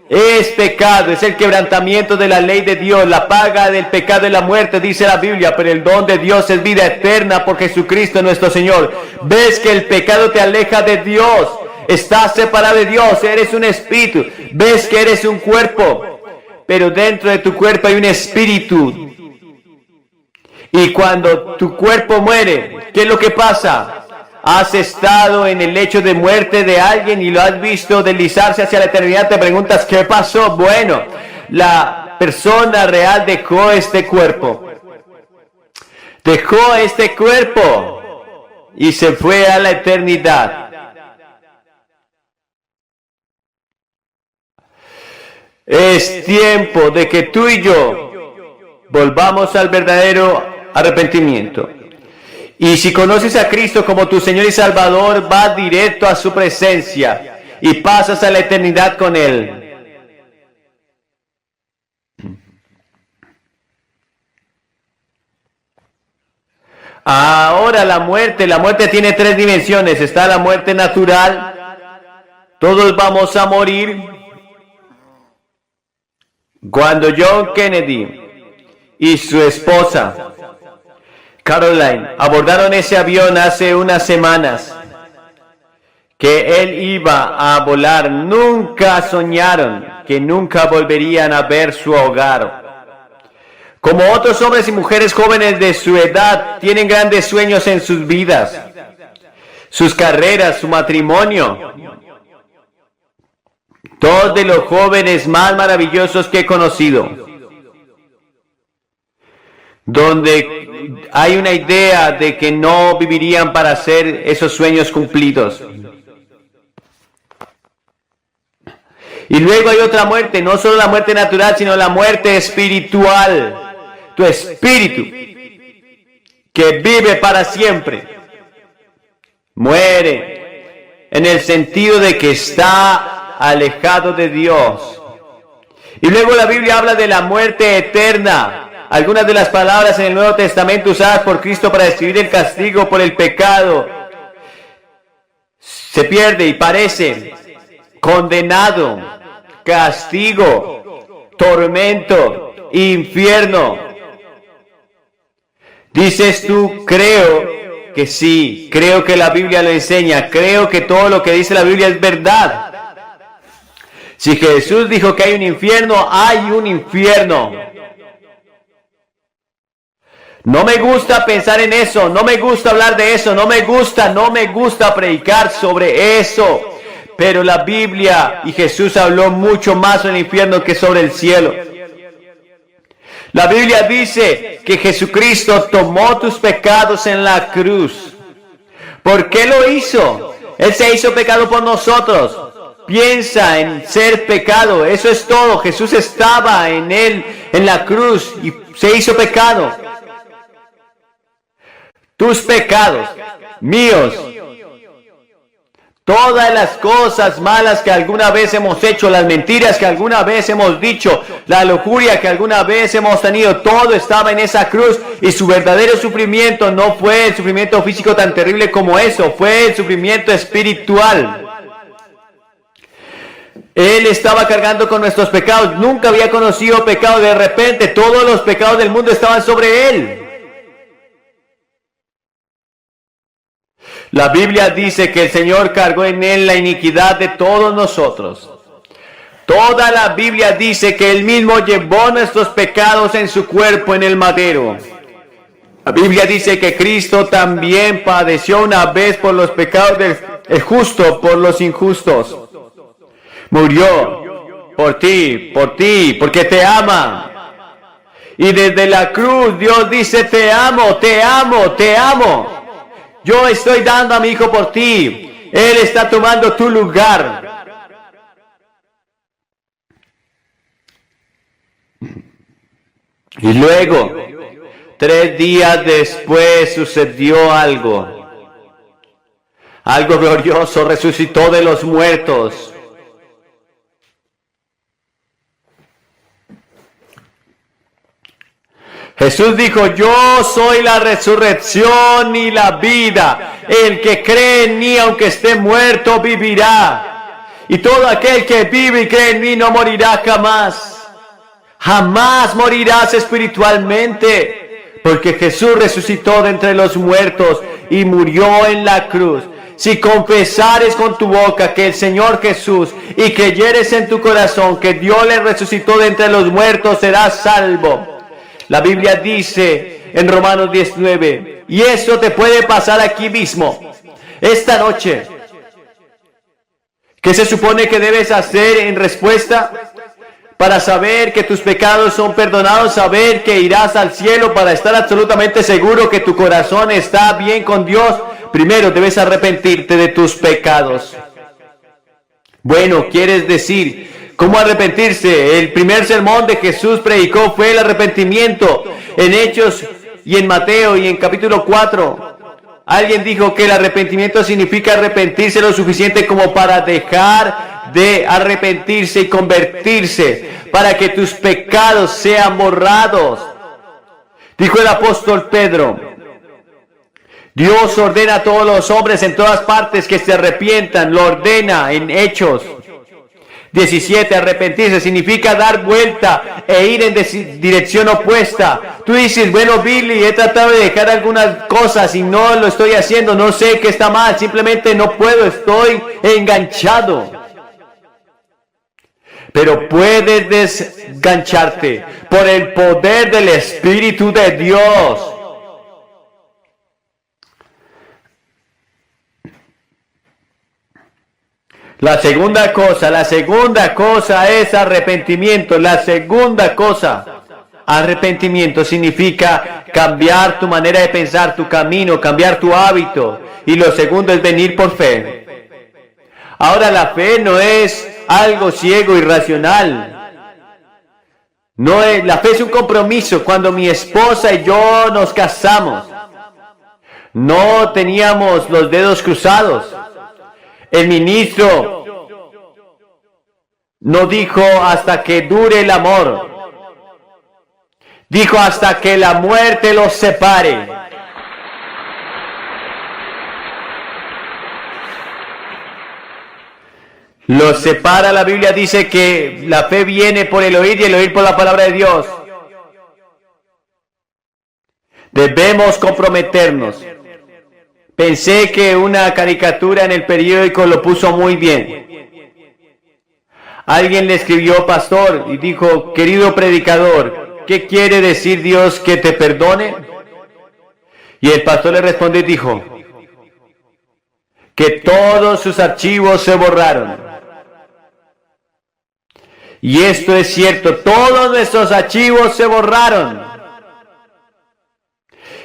Es pecado, es el quebrantamiento de la ley de Dios. La paga del pecado es la muerte, dice la Biblia, pero el don de Dios es vida eterna por Jesucristo nuestro Señor. ¿Ves que el pecado te aleja de Dios? Estás separado de Dios, eres un espíritu. ¿Ves que eres un cuerpo? Pero dentro de tu cuerpo hay un espíritu. Y cuando tu cuerpo muere, ¿qué es lo que pasa? Has estado en el lecho de muerte de alguien y lo has visto deslizarse hacia la eternidad. Te preguntas, ¿qué pasó? Bueno, la persona real dejó este cuerpo. Dejó este cuerpo y se fue a la eternidad. Es tiempo de que tú y yo volvamos al verdadero arrepentimiento. Y si conoces a Cristo como tu Señor y Salvador, vas directo a su presencia y pasas a la eternidad con Él. Ahora la muerte tiene 3 dimensiones. Está la muerte natural. Todos vamos a morir. Cuando John Kennedy y su esposa Caroline abordaron ese avión hace unas semanas que él iba a volar, nunca soñaron que nunca volverían a ver su hogar. Como otros hombres y mujeres jóvenes de su edad, tienen grandes sueños en sus vidas, sus carreras, su matrimonio. 2 de los jóvenes más maravillosos que he conocido, donde hay una idea de que no vivirían para hacer esos sueños cumplidos. Y luego hay otra muerte, no solo la muerte natural, sino la muerte espiritual. Tu espíritu, que vive para siempre, muere en el sentido de que está alejado de Dios. Y luego la Biblia habla de la muerte eterna. Algunas de las palabras en el Nuevo Testamento usadas por Cristo para describir el castigo por el pecado se pierde y parece condenado, castigo, tormento, infierno. Dices tú, creo que sí, creo que la Biblia lo enseña, creo que todo lo que dice la Biblia es verdad. Si Jesús dijo que hay un infierno, hay un infierno. No me gusta pensar en eso, no me gusta hablar de eso, no me gusta predicar sobre eso. Pero la Biblia y Jesús habló mucho más sobre el infierno que sobre el cielo. La Biblia dice que Jesucristo tomó tus pecados en la cruz. ¿Por qué lo hizo? Él se hizo pecado por nosotros. Piensa en ser pecado, eso es todo. Jesús estaba en él, en la cruz, y se hizo pecado. Tus pecados, míos, todas las cosas malas que alguna vez hemos hecho, las mentiras que alguna vez hemos dicho, la lujuria que alguna vez hemos tenido, todo estaba en esa cruz, y su verdadero sufrimiento no fue el sufrimiento físico tan terrible como eso, fue el sufrimiento espiritual. Él estaba cargando con nuestros pecados, nunca había conocido pecado, de repente todos los pecados del mundo estaban sobre él. La Biblia dice que el Señor cargó en él la iniquidad de todos nosotros. Toda la Biblia dice que él mismo llevó nuestros pecados en su cuerpo en el madero. La Biblia dice que Cristo también padeció una vez por los pecados del justo, por los injustos. Murió por ti, porque te ama. Y desde la cruz Dios dice, te amo, te amo, te amo. Yo estoy dando a mi hijo por ti. Él está tomando tu lugar. Y luego, 3 días después sucedió algo. Algo glorioso, resucitó de los muertos. Jesús dijo, yo soy la resurrección y la vida. El que cree en mí, aunque esté muerto, vivirá. Y todo aquel que vive y cree en mí no morirá jamás. Jamás morirás espiritualmente. Porque Jesús resucitó de entre los muertos y murió en la cruz. Si confesares con tu boca que el Señor Jesús y creyeres en tu corazón que Dios le resucitó de entre los muertos, serás salvo. La Biblia dice en Romanos 19, y eso te puede pasar aquí mismo, esta noche. ¿Qué se supone que debes hacer en respuesta? Para saber que tus pecados son perdonados, saber que irás al cielo, para estar absolutamente seguro que tu corazón está bien con Dios, primero debes arrepentirte de tus pecados. Bueno, ¿quieres decir cómo arrepentirse? El primer sermón de Jesús predicó fue el arrepentimiento. En Hechos y en Mateo y en capítulo 4, alguien dijo que el arrepentimiento significa arrepentirse lo suficiente como para dejar de arrepentirse y convertirse, para que tus pecados sean borrados. Dijo el apóstol Pedro, Dios ordena a todos los hombres en todas partes que se arrepientan, lo ordena en Hechos 17, arrepentirse significa dar vuelta e ir en dirección opuesta. Tú dices, bueno, Billy, he tratado de dejar algunas cosas y no lo estoy haciendo, no sé qué está mal, simplemente no puedo, estoy enganchado. Pero puedes desgancharte por el poder del Espíritu de Dios. La segunda cosa es arrepentimiento. La segunda cosa, arrepentimiento significa cambiar tu manera de pensar, tu camino, cambiar tu hábito. Y lo segundo es venir por fe. Ahora, la fe no es algo ciego, irracional. No es, la fe es un compromiso. Cuando mi esposa y yo nos casamos, no teníamos los dedos cruzados. El ministro no dijo hasta que dure el amor. Dijo hasta que la muerte los separe. Los separa, la Biblia dice que la fe viene por el oír y el oír por la palabra de Dios. Debemos comprometernos. Pensé que una caricatura en el periódico lo puso muy bien. Alguien le escribió, pastor, y dijo, querido predicador, ¿qué quiere decir Dios que te perdone? Y el pastor le respondió y dijo, que todos sus archivos se borraron. Y esto es cierto, todos nuestros archivos se borraron.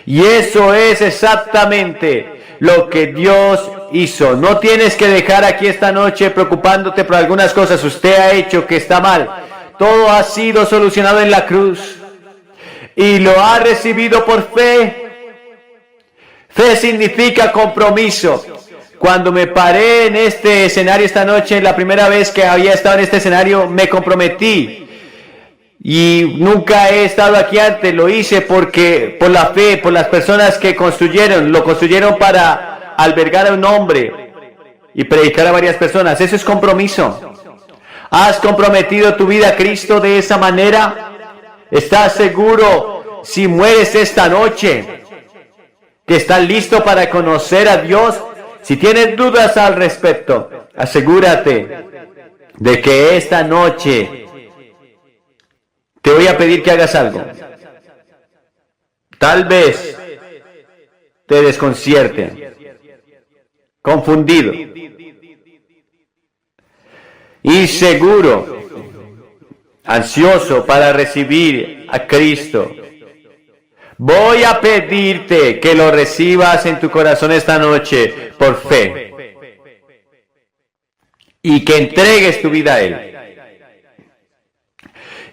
Y eso es exactamente lo que Dios hizo. No tienes que dejar aquí esta noche preocupándote por algunas cosas. Usted ha hecho que está mal. Todo ha sido solucionado en la cruz. Y lo ha recibido por fe. Fe significa compromiso. Cuando me paré en este escenario esta noche, la primera vez que había estado en este escenario, me comprometí. Y nunca he estado aquí antes, lo hice porque por la fe, por las personas que lo construyeron para albergar a un hombre y predicar a varias personas. Eso es compromiso. ¿Has comprometido tu vida a Cristo de esa manera? ¿Estás seguro, si mueres esta noche, que estás listo para conocer a Dios? Si tienes dudas al respecto, asegúrate de que esta noche te voy a pedir que hagas algo. Tal vez te desconcierte, confundido. Y inseguro, ansioso para recibir a Cristo, voy a pedirte que lo recibas en tu corazón esta noche por fe y que entregues tu vida a Él.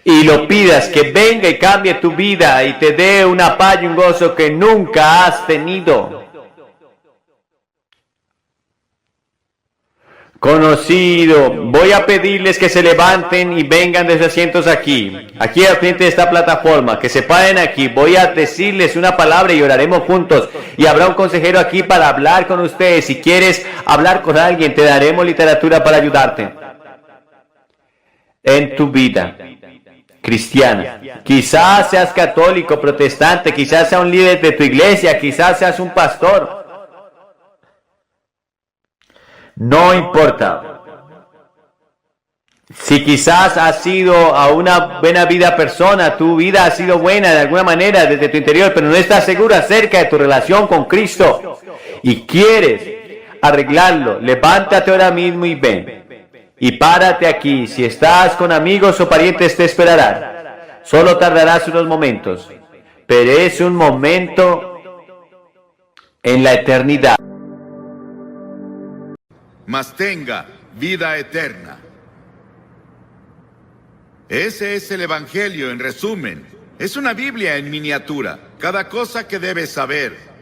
Y lo pidas que venga y cambie tu vida y te dé una paz y un gozo que nunca has tenido. Conocido, voy a pedirles que se levanten y vengan de sus asientos aquí al frente de esta plataforma, que se paren aquí. Voy a decirles una palabra y oraremos juntos. Y habrá un consejero aquí para hablar con ustedes. Si quieres hablar con alguien, te daremos literatura para ayudarte en tu vida cristiana. Quizás seas católico, protestante, quizás seas un líder de tu iglesia, quizás seas un pastor. No importa. Si quizás has sido a una buena vida persona, tu vida ha sido buena de alguna manera desde tu interior, pero no estás seguro acerca de tu relación con Cristo y quieres arreglarlo, levántate ahora mismo y ven. Y párate aquí. Si estás con amigos o parientes, te esperarán. Solo tardarás unos momentos, pero es un momento en la eternidad. Mas tenga vida eterna. Ese es el Evangelio en resumen. Es una Biblia en miniatura. Cada cosa que debes saber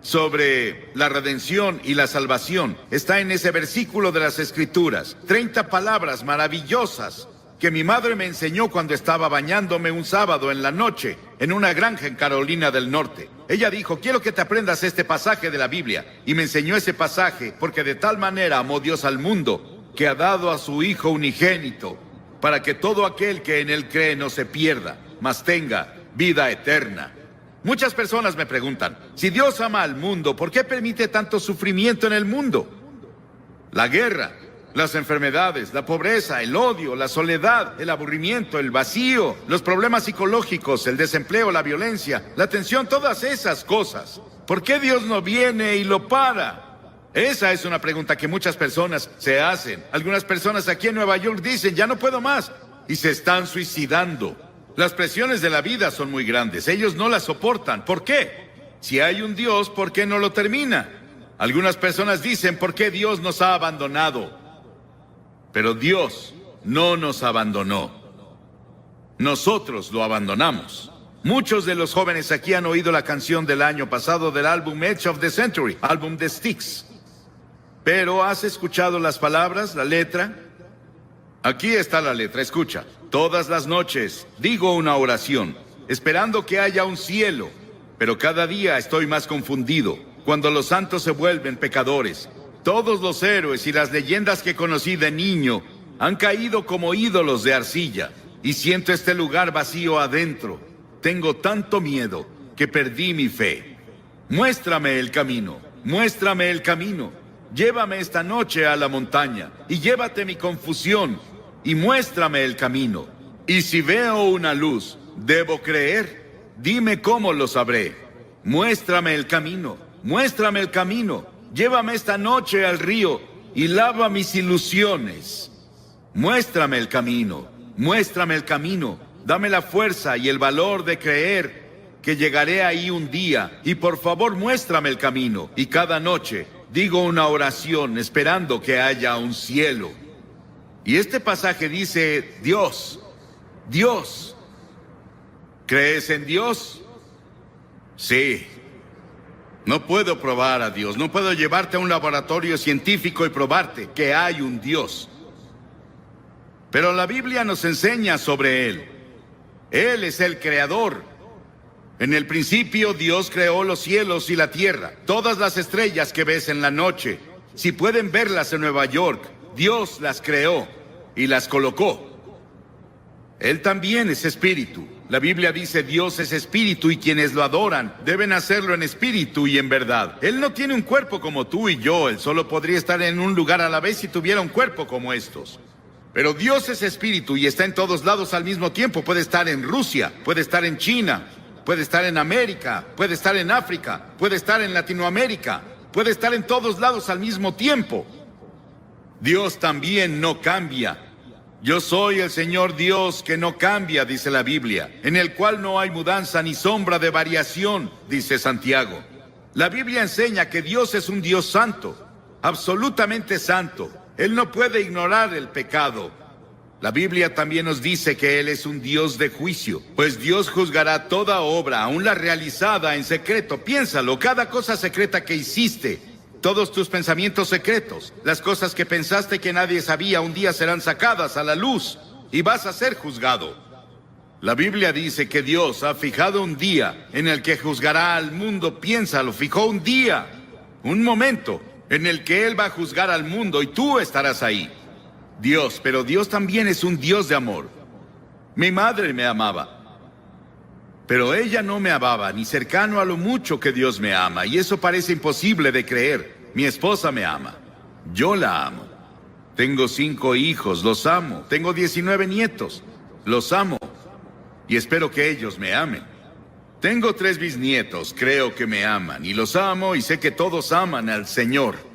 sobre la redención y la salvación está en ese versículo de las Escrituras. 30 palabras maravillosas que mi madre me enseñó cuando estaba bañándome un sábado en la noche en una granja en Carolina del Norte. Ella dijo: quiero que te aprendas este pasaje de la Biblia. Y me enseñó ese pasaje porque de tal manera amó Dios al mundo que ha dado a su Hijo unigénito, para que todo aquel que en Él cree no se pierda, mas tenga vida eterna. Muchas personas me preguntan: si Dios ama al mundo, ¿por qué permite tanto sufrimiento en el mundo? La guerra, las enfermedades, la pobreza, el odio, la soledad, el aburrimiento, el vacío, los problemas psicológicos, el desempleo, la violencia, la tensión, todas esas cosas. ¿Por qué Dios no viene y lo para? Esa es una pregunta que muchas personas se hacen. Algunas personas aquí en Nueva York dicen: ya no puedo más, y se están suicidando. Las presiones de la vida son muy grandes. Ellos no las soportan. ¿Por qué? Si hay un Dios, ¿por qué no lo termina? Algunas personas dicen: ¿por qué Dios nos ha abandonado? Pero Dios no nos abandonó. Nosotros lo abandonamos. Muchos de los jóvenes aquí han oído la canción del año pasado del álbum Edge of the Century, álbum de Styx. Pero ¿has escuchado las palabras, la letra? Aquí está la letra, escucha. Todas las noches digo una oración, esperando que haya un cielo, pero cada día estoy más confundido, cuando los santos se vuelven pecadores. Todos los héroes y las leyendas que conocí de niño han caído como ídolos de arcilla, y siento este lugar vacío adentro. Tengo tanto miedo que perdí mi fe. Muéstrame el camino, muéstrame el camino. Llévame esta noche a la montaña, y llévate mi confusión, y muéstrame el camino. Y si veo una luz, ¿debo creer? Dime cómo lo sabré. Muéstrame el camino, muéstrame el camino. Llévame esta noche al río y lava mis ilusiones. Muéstrame el camino, muéstrame el camino. Dame la fuerza y el valor de creer que llegaré ahí un día. Y por favor, muéstrame el camino. Y cada noche digo una oración esperando que haya un cielo. Y este pasaje dice: Dios, Dios. ¿Crees en Dios? Sí. No puedo probar a Dios, no puedo llevarte a un laboratorio científico y probarte que hay un Dios. Pero la Biblia nos enseña sobre Él. Él es el creador. En el principio Dios creó los cielos y la tierra, todas las estrellas que ves en la noche. Si pueden verlas en Nueva York, Dios las creó y las colocó. Él también es espíritu. La Biblia dice: Dios es espíritu y quienes lo adoran deben hacerlo en espíritu y en verdad. Él no tiene un cuerpo como tú y yo. Él solo podría estar en un lugar a la vez si tuviera un cuerpo como estos. Pero Dios es espíritu y está en todos lados al mismo tiempo. Puede estar en Rusia, puede estar en China, puede estar en América, puede estar en África, puede estar en Latinoamérica, puede estar en todos lados al mismo tiempo. Dios también no cambia. Yo soy el Señor Dios que no cambia, dice la Biblia, en el cual no hay mudanza ni sombra de variación, dice Santiago. La Biblia enseña que Dios es un Dios santo, absolutamente santo. Él no puede ignorar el pecado. La Biblia también nos dice que Él es un Dios de juicio, pues Dios juzgará toda obra, aun la realizada en secreto. Piénsalo, cada cosa secreta que hiciste, todos tus pensamientos secretos, las cosas que pensaste que nadie sabía, un día serán sacadas a la luz y vas a ser juzgado. La Biblia dice que Dios ha fijado un día en el que juzgará al mundo. Piénsalo, fijó un día, un momento en el que Él va a juzgar al mundo y tú estarás ahí. Dios, pero Dios también es un Dios de amor. Mi madre me amaba, pero ella no me amaba ni cercano a lo mucho que Dios me ama, y eso parece imposible de creer. Mi esposa me ama, yo la amo. Tengo 5 hijos, los amo. Tengo 19 nietos, los amo, y espero que ellos me amen. Tengo 3 bisnietos, creo que me aman, y los amo, y sé que todos aman al Señor.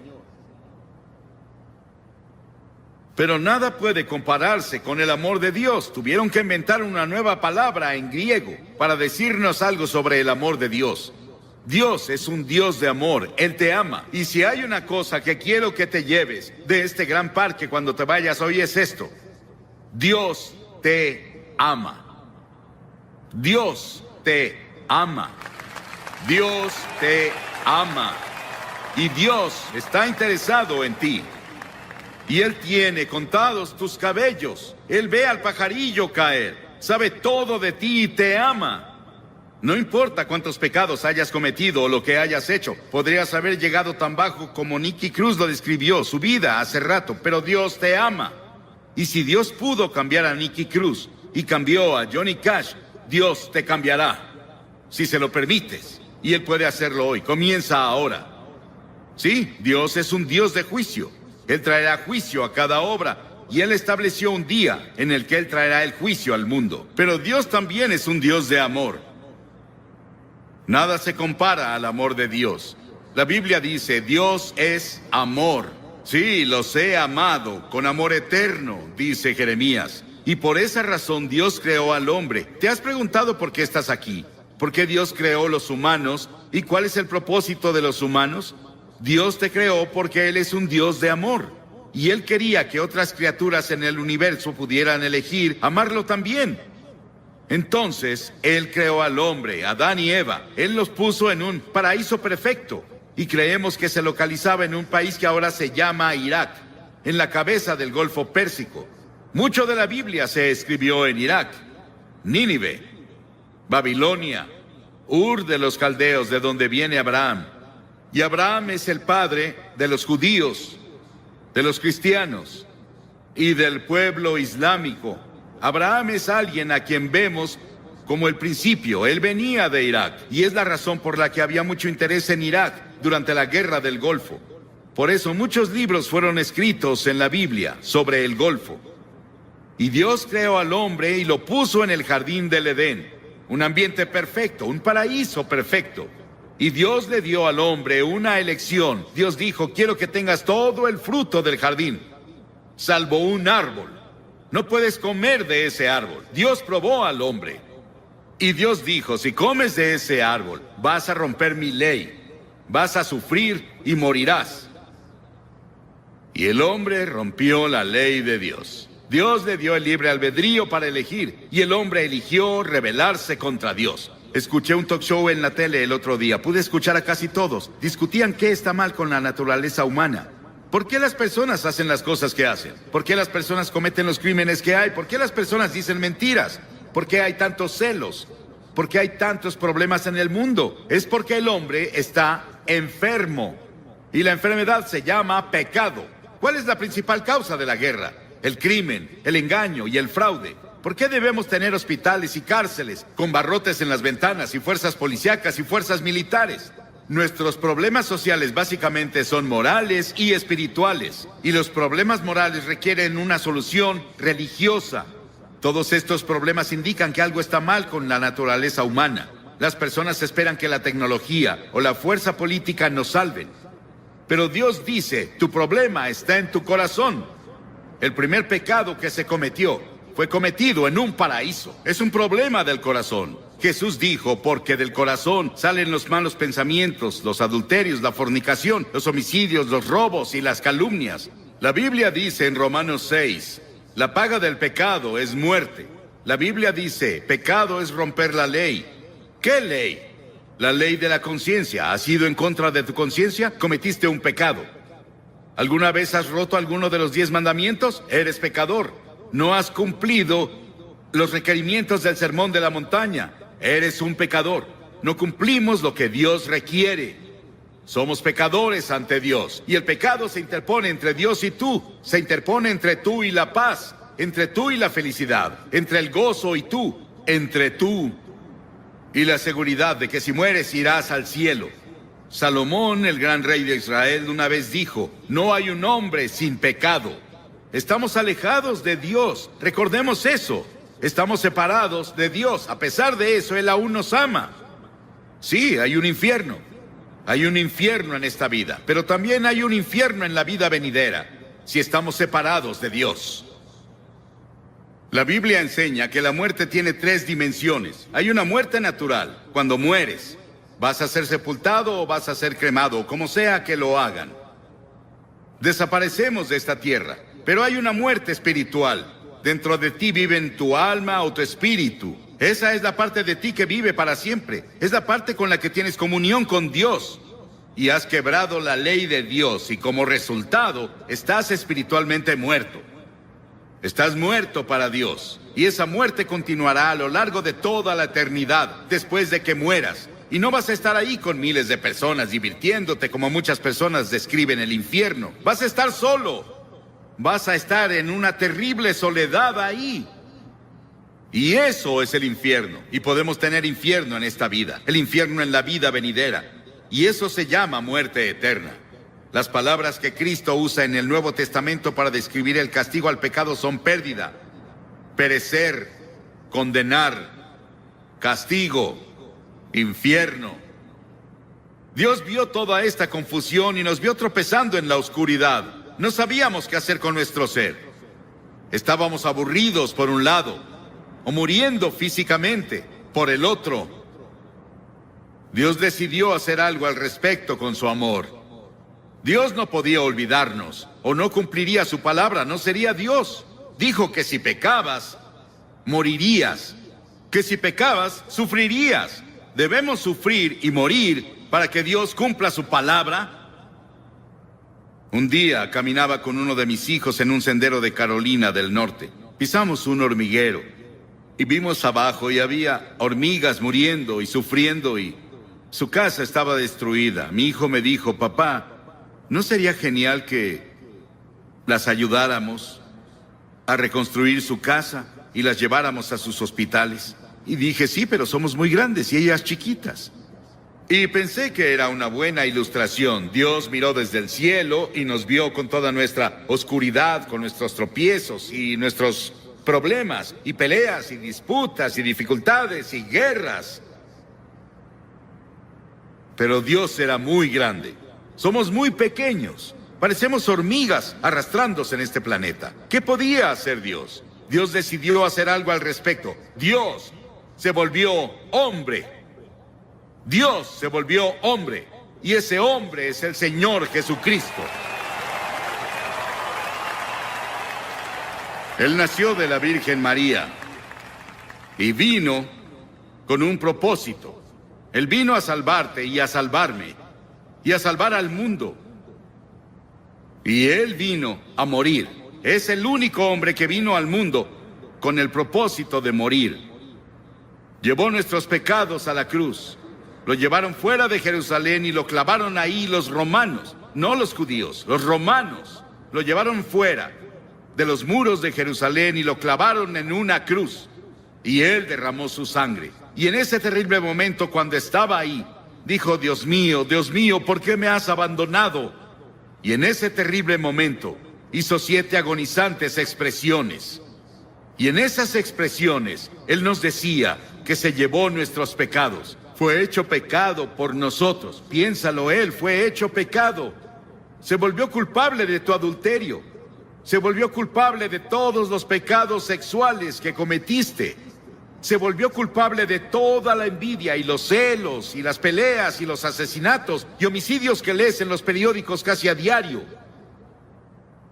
Pero nada puede compararse con el amor de Dios. Tuvieron que inventar una nueva palabra en griego para decirnos algo sobre el amor de Dios. Dios es un Dios de amor, Él te ama. Y si hay una cosa que quiero que te lleves de este gran parque cuando te vayas hoy es esto: Dios te ama. Dios te ama. Dios te ama. Y Dios está interesado en ti. Y Él tiene contados tus cabellos. Él ve al pajarillo caer. Sabe todo de ti y te ama. No importa cuántos pecados hayas cometido o lo que hayas hecho. Podrías haber llegado tan bajo como Nicky Cruz lo describió, su vida hace rato. Pero Dios te ama. Y si Dios pudo cambiar a Nicky Cruz y cambió a Johnny Cash, Dios te cambiará. Si se lo permites. Y Él puede hacerlo hoy. Comienza ahora. Sí, Dios es un Dios de juicio. Él traerá juicio a cada obra, y Él estableció un día en el que Él traerá el juicio al mundo. Pero Dios también es un Dios de amor. Nada se compara al amor de Dios. La Biblia dice, Dios es amor. Sí, los he amado con amor eterno, dice Jeremías. Y por esa razón Dios creó al hombre. ¿Te has preguntado por qué estás aquí? ¿Por qué Dios creó los humanos? ¿Y cuál es el propósito de los humanos? Dios te creó porque Él es un Dios de amor. Y Él quería que otras criaturas en el universo pudieran elegir amarlo también. Entonces, Él creó al hombre, Adán y Eva. Él los puso en un paraíso perfecto. Y creemos que se localizaba en un país que ahora se llama Irak, en la cabeza del Golfo Pérsico. Mucho de la Biblia se escribió en Irak, Nínive, Babilonia, Ur de los Caldeos, de donde viene Abraham. Y Abraham es el padre de los judíos, de los cristianos y del pueblo islámico. Abraham es alguien a quien vemos como el principio. Él venía de Irak y es la razón por la que había mucho interés en Irak durante la guerra del Golfo. Por eso muchos libros fueron escritos en la Biblia sobre el Golfo. Y Dios creó al hombre y lo puso en el jardín del Edén, un ambiente perfecto, un paraíso perfecto. Y Dios le dio al hombre una elección. Dios dijo, quiero que tengas todo el fruto del jardín, salvo un árbol. No puedes comer de ese árbol. Dios probó al hombre. Y Dios dijo, si comes de ese árbol, vas a romper mi ley. Vas a sufrir y morirás. Y el hombre rompió la ley de Dios. Dios le dio el libre albedrío para elegir. Y el hombre eligió rebelarse contra Dios. Escuché un talk show en la tele el otro día. Pude escuchar a casi todos. Discutían qué está mal con la naturaleza humana. ¿Por qué las personas hacen las cosas que hacen? ¿Por qué las personas cometen los crímenes que hay? ¿Por qué las personas dicen mentiras? ¿Por qué hay tantos celos? ¿Por qué hay tantos problemas en el mundo? Es porque el hombre está enfermo. Y la enfermedad se llama pecado. ¿Cuál es la principal causa de la guerra? El crimen, el engaño y el fraude. ¿Por qué debemos tener hospitales y cárceles con barrotes en las ventanas y fuerzas policíacas y fuerzas militares? Nuestros problemas sociales básicamente son morales y espirituales. Y los problemas morales requieren una solución religiosa. Todos estos problemas indican que algo está mal con la naturaleza humana. Las personas esperan que la tecnología o la fuerza política nos salven. Pero Dios dice, tu problema está en tu corazón. El primer pecado que se cometió fue cometido en un paraíso. Es un problema del corazón. Jesús dijo, porque del corazón salen los malos pensamientos, los adulterios, la fornicación, los homicidios, los robos y las calumnias. La Biblia dice en Romanos 6, la paga del pecado es muerte. La Biblia dice, pecado es romper la ley. ¿Qué ley? La ley de la conciencia. ¿Has ido en contra de tu conciencia? Cometiste un pecado. ¿Alguna vez has roto alguno de los 10 mandamientos? Eres pecador. No has cumplido los requerimientos del sermón de la montaña. Eres un pecador. No cumplimos lo que Dios requiere. Somos pecadores ante Dios. Y el pecado se interpone entre Dios y tú. Se interpone entre tú y la paz. Entre tú y la felicidad. Entre el gozo y tú. Entre tú y la seguridad de que si mueres irás al cielo. Salomón, el gran rey de Israel, una vez dijo, no hay un hombre sin pecado. Estamos alejados de Dios. Recordemos eso. Estamos separados de Dios. A pesar de eso, Él aún nos ama. Sí, hay un infierno. Hay un infierno en esta vida. Pero también hay un infierno en la vida venidera, si estamos separados de Dios. La Biblia enseña que la muerte tiene 3 dimensiones. Hay una muerte natural. Cuando mueres, vas a ser sepultado o vas a ser cremado, como sea que lo hagan. Desaparecemos de esta tierra. Pero hay una muerte espiritual. Dentro de ti viven tu alma o tu espíritu. Esa es la parte de ti que vive para siempre. Es la parte con la que tienes comunión con Dios. Y has quebrado la ley de Dios y como resultado estás espiritualmente muerto. Estás muerto para Dios. Y esa muerte continuará a lo largo de toda la eternidad después de que mueras. Y no vas a estar ahí con miles de personas divirtiéndote como muchas personas describen el infierno. Vas a estar solo. Vas a estar en una terrible soledad ahí. Y eso es el infierno. Y podemos tener infierno en esta vida. El infierno en la vida venidera. Y eso se llama muerte eterna. Las palabras que Cristo usa en el Nuevo Testamento para describir el castigo al pecado son pérdida, perecer, condenar, castigo, infierno. Dios vio toda esta confusión y nos vio tropezando en la oscuridad. No sabíamos qué hacer con nuestro ser. Estábamos aburridos por un lado, o muriendo físicamente por el otro. Dios decidió hacer algo al respecto con su amor. Dios no podía olvidarnos, o no cumpliría su palabra, no sería Dios. Dijo que si pecabas, morirías. Que si pecabas, sufrirías. Debemos sufrir y morir para que Dios cumpla su palabra. Un día caminaba con uno de mis hijos en un sendero de Carolina del Norte. Pisamos un hormiguero y vimos abajo y había hormigas muriendo y sufriendo y su casa estaba destruida. Mi hijo me dijo, papá, ¿no sería genial que las ayudáramos a reconstruir su casa y las lleváramos a sus hospitales? Y dije, sí, pero somos muy grandes y ellas chiquitas. Y pensé que era una buena ilustración. Dios miró desde el cielo y nos vio con toda nuestra oscuridad, con nuestros tropiezos y nuestros problemas, y peleas, y disputas, y dificultades, y guerras. Pero Dios era muy grande. Somos muy pequeños. Parecemos hormigas arrastrándose en este planeta. ¿Qué podía hacer Dios? Dios decidió hacer algo al respecto. Dios se volvió hombre. Dios se volvió hombre, y ese hombre es el Señor Jesucristo. Él nació de la Virgen María y vino con un propósito. Él vino a salvarte y a salvarme y a salvar al mundo. Y Él vino a morir. Es el único hombre que vino al mundo con el propósito de morir. Llevó nuestros pecados a la cruz. Lo llevaron fuera de Jerusalén y lo clavaron ahí los romanos, no los judíos, los romanos. Lo llevaron fuera de los muros de Jerusalén y lo clavaron en una cruz. Y Él derramó su sangre. Y en ese terrible momento, cuando estaba ahí, dijo, Dios mío, ¿por qué me has abandonado? Y en ese terrible momento hizo 7 agonizantes expresiones. Y en esas expresiones, Él nos decía que se llevó nuestros pecados. Fue hecho pecado por nosotros. Piénsalo, Él fue hecho pecado. Se volvió culpable de tu adulterio. Se volvió culpable de todos los pecados sexuales que cometiste. Se volvió culpable de toda la envidia y los celos y las peleas y los asesinatos y homicidios que lees en los periódicos casi a diario.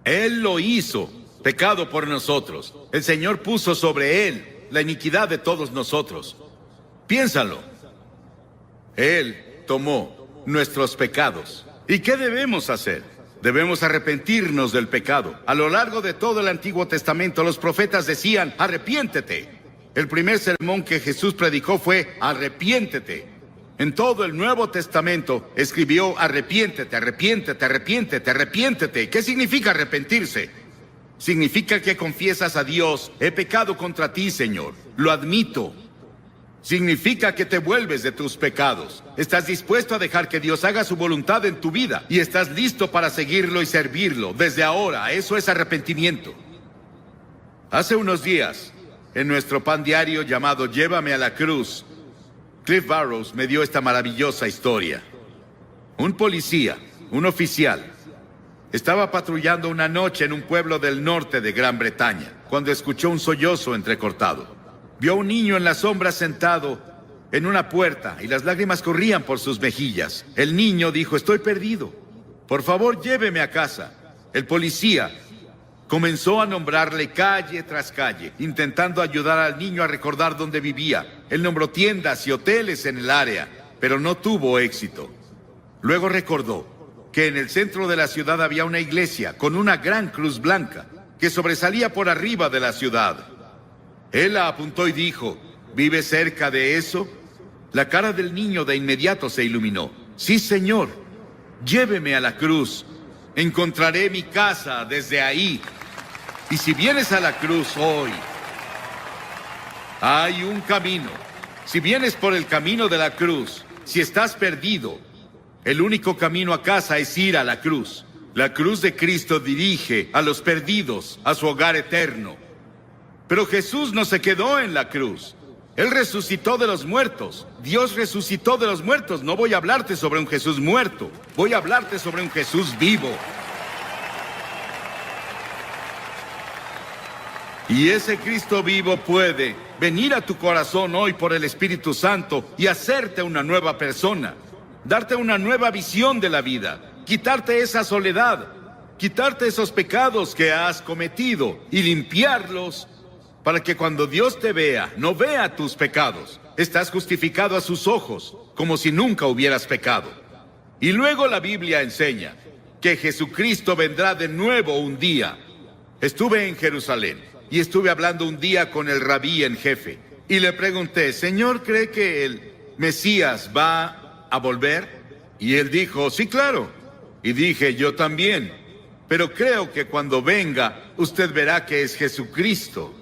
Él lo hizo, pecado por nosotros. El Señor puso sobre Él la iniquidad de todos nosotros. Piénsalo. Él tomó nuestros pecados. ¿Y qué debemos hacer? Debemos arrepentirnos del pecado. A lo largo de todo el Antiguo Testamento, los profetas decían, arrepiéntete. El primer sermón que Jesús predicó fue, arrepiéntete. En todo el Nuevo Testamento escribió, arrepiéntete, arrepiéntete, arrepiéntete, arrepiéntete. ¿Qué significa arrepentirse? Significa que confiesas a Dios, he pecado contra ti, Señor. Lo admito. Significa que te vuelves de tus pecados. Estás dispuesto a dejar que Dios haga su voluntad en tu vida y estás listo para seguirlo y servirlo. Desde ahora, eso es arrepentimiento. Hace unos días, en nuestro pan diario llamado Llévame a la Cruz, Cliff Barrows me dio esta maravillosa historia. Un policía, un oficial, estaba patrullando una noche en un pueblo del norte de Gran Bretaña, cuando escuchó un sollozo entrecortado. Vio a un niño en la sombra sentado en una puerta y las lágrimas corrían por sus mejillas. El niño dijo, estoy perdido. Por favor, lléveme a casa. El policía comenzó a nombrarle calle tras calle, intentando ayudar al niño a recordar dónde vivía. Él nombró tiendas y hoteles en el área, pero no tuvo éxito. Luego recordó que en el centro de la ciudad había una iglesia con una gran cruz blanca que sobresalía por arriba de la ciudad. Él la apuntó y dijo, ¿vive cerca de eso? La cara del niño de inmediato se iluminó. Sí, señor, lléveme a la cruz. Encontraré mi casa desde ahí. Y si vienes a la cruz hoy, hay un camino. Si vienes por el camino de la cruz, si estás perdido, el único camino a casa es ir a la cruz. La cruz de Cristo dirige a los perdidos a su hogar eterno. Pero Jesús no se quedó en la cruz. Él resucitó de los muertos. Dios resucitó de los muertos. No voy a hablarte sobre un Jesús muerto. Voy a hablarte sobre un Jesús vivo. Y ese Cristo vivo puede venir a tu corazón hoy por el Espíritu Santo y hacerte una nueva persona. Darte una nueva visión de la vida. Quitarte esa soledad. Quitarte esos pecados que has cometido y limpiarlos para que cuando Dios te vea, no vea tus pecados. Estás justificado a sus ojos, como si nunca hubieras pecado. Y luego la Biblia enseña que Jesucristo vendrá de nuevo un día. Estuve en Jerusalén y estuve hablando un día con el rabí en jefe. Y le pregunté, ¿Señor, cree que el Mesías va a volver? Y él dijo, sí, claro. Y dije, yo también. Pero creo que cuando venga, usted verá que es Jesucristo.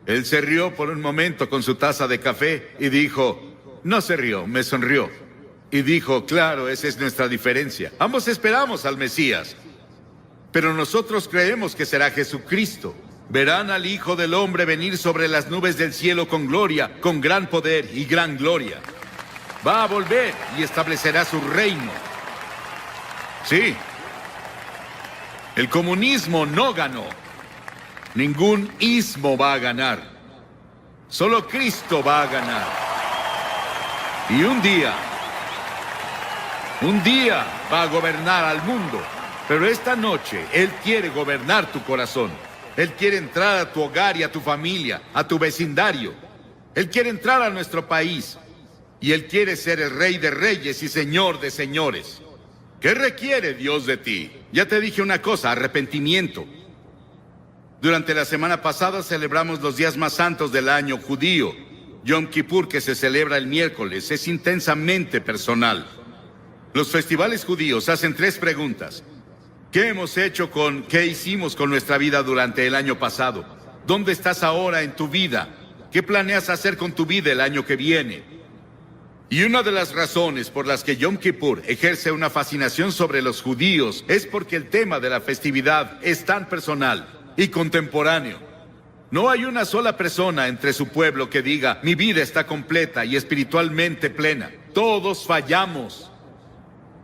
Él se rió por un momento con su taza de café y dijo, no se rió, me sonrió. Y dijo, claro, esa es nuestra diferencia. Ambos esperamos al Mesías, pero nosotros creemos que será Jesucristo. Verán al Hijo del Hombre venir sobre las nubes del cielo con gloria, con gran poder y gran gloria. Va a volver y establecerá su reino. Sí, el comunismo no ganó. Ningún ismo va a ganar. Solo Cristo va a ganar. Y un día va a gobernar al mundo. Pero esta noche Él quiere gobernar tu corazón. Él quiere entrar a tu hogar y a tu familia, a tu vecindario. Él quiere entrar a nuestro país. Y Él quiere ser el Rey de Reyes y Señor de Señores. ¿Qué requiere Dios de ti? Ya te dije una cosa, arrepentimiento. Durante la semana pasada celebramos los días más santos del año judío. Yom Kippur, que se celebra el miércoles, es intensamente personal. Los festivales judíos hacen 3 preguntas. ¿Qué hicimos con nuestra vida durante el año pasado? ¿Dónde estás ahora en tu vida? ¿Qué planeas hacer con tu vida el año que viene? Y una de las razones por las que Yom Kippur ejerce una fascinación sobre los judíos es porque el tema de la festividad es tan personal y contemporáneo. No hay una sola persona entre su pueblo que diga, mi vida está completa y espiritualmente plena. Todos fallamos.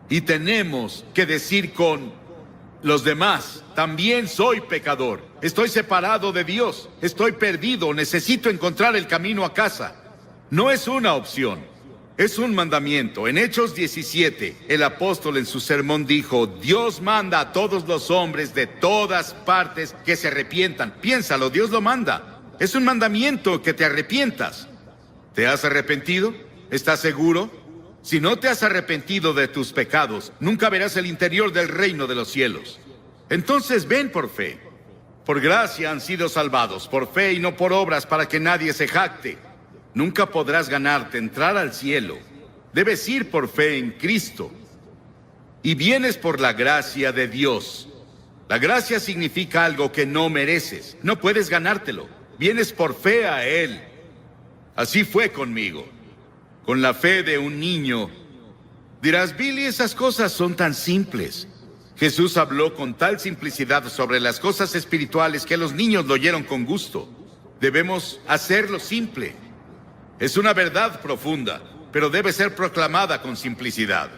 Y tenemos que decir con los demás. También soy pecador. Estoy separado de Dios. Estoy perdido. Necesito encontrar el camino a casa. No es una opción. Es un mandamiento. En Hechos 17, el apóstol en su sermón dijo: Dios manda a todos los hombres de todas partes que se arrepientan. Piénsalo, Dios lo manda. Es un mandamiento que te arrepientas. ¿Te has arrepentido? ¿Estás seguro? Si no te has arrepentido de tus pecados, nunca verás el interior del reino de los cielos. Entonces ven por fe. Por gracia han sido salvados, por fe y no por obras, para que nadie se jacte. Nunca podrás ganarte entrar al cielo. Debes ir por fe en Cristo. Y vienes por la gracia de Dios. La gracia significa algo que no mereces. No puedes ganártelo. Vienes por fe a Él. Así fue conmigo. Con la fe de un niño. Dirás: Billy, esas cosas son tan simples. Jesús habló con tal simplicidad sobre las cosas espirituales que los niños lo oyeron con gusto. Debemos hacerlo simple. Es una verdad profunda, pero debe ser proclamada con simplicidad.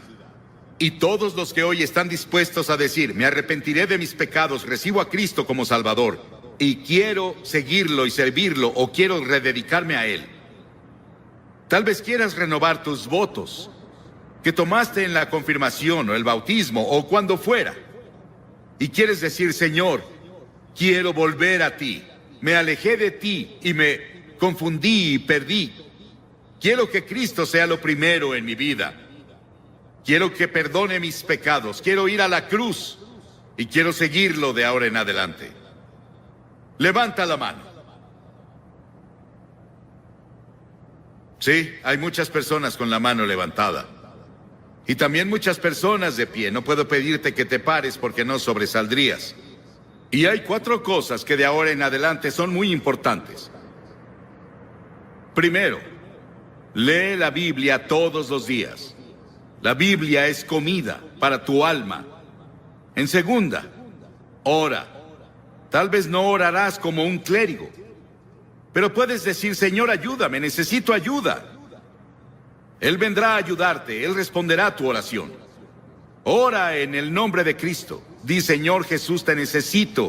Y todos los que hoy están dispuestos a decir: me arrepentiré de mis pecados, recibo a Cristo como Salvador, y quiero seguirlo y servirlo, o quiero rededicarme a Él. Tal vez quieras renovar tus votos que tomaste en la confirmación o el bautismo o cuando fuera. Y quieres decir: Señor, quiero volver a ti. Me alejé de ti y me confundí y perdí. Quiero que Cristo sea lo primero en mi vida. Quiero que perdone mis pecados. Quiero ir a la cruz y quiero seguirlo de ahora en adelante. Levanta la mano. Sí, hay muchas personas con la mano levantada. Y también muchas personas de pie. No puedo pedirte que te pares porque no sobresaldrías. Y hay 4 cosas que de ahora en adelante son muy importantes. Primero, lee la Biblia todos los días. La Biblia es comida para tu alma. En segunda, ora. Tal vez no orarás como un clérigo, pero puedes decir: Señor, ayúdame, necesito ayuda. Él vendrá a ayudarte, Él responderá a tu oración. Ora en el nombre de Cristo. Di: Señor Jesús, te necesito.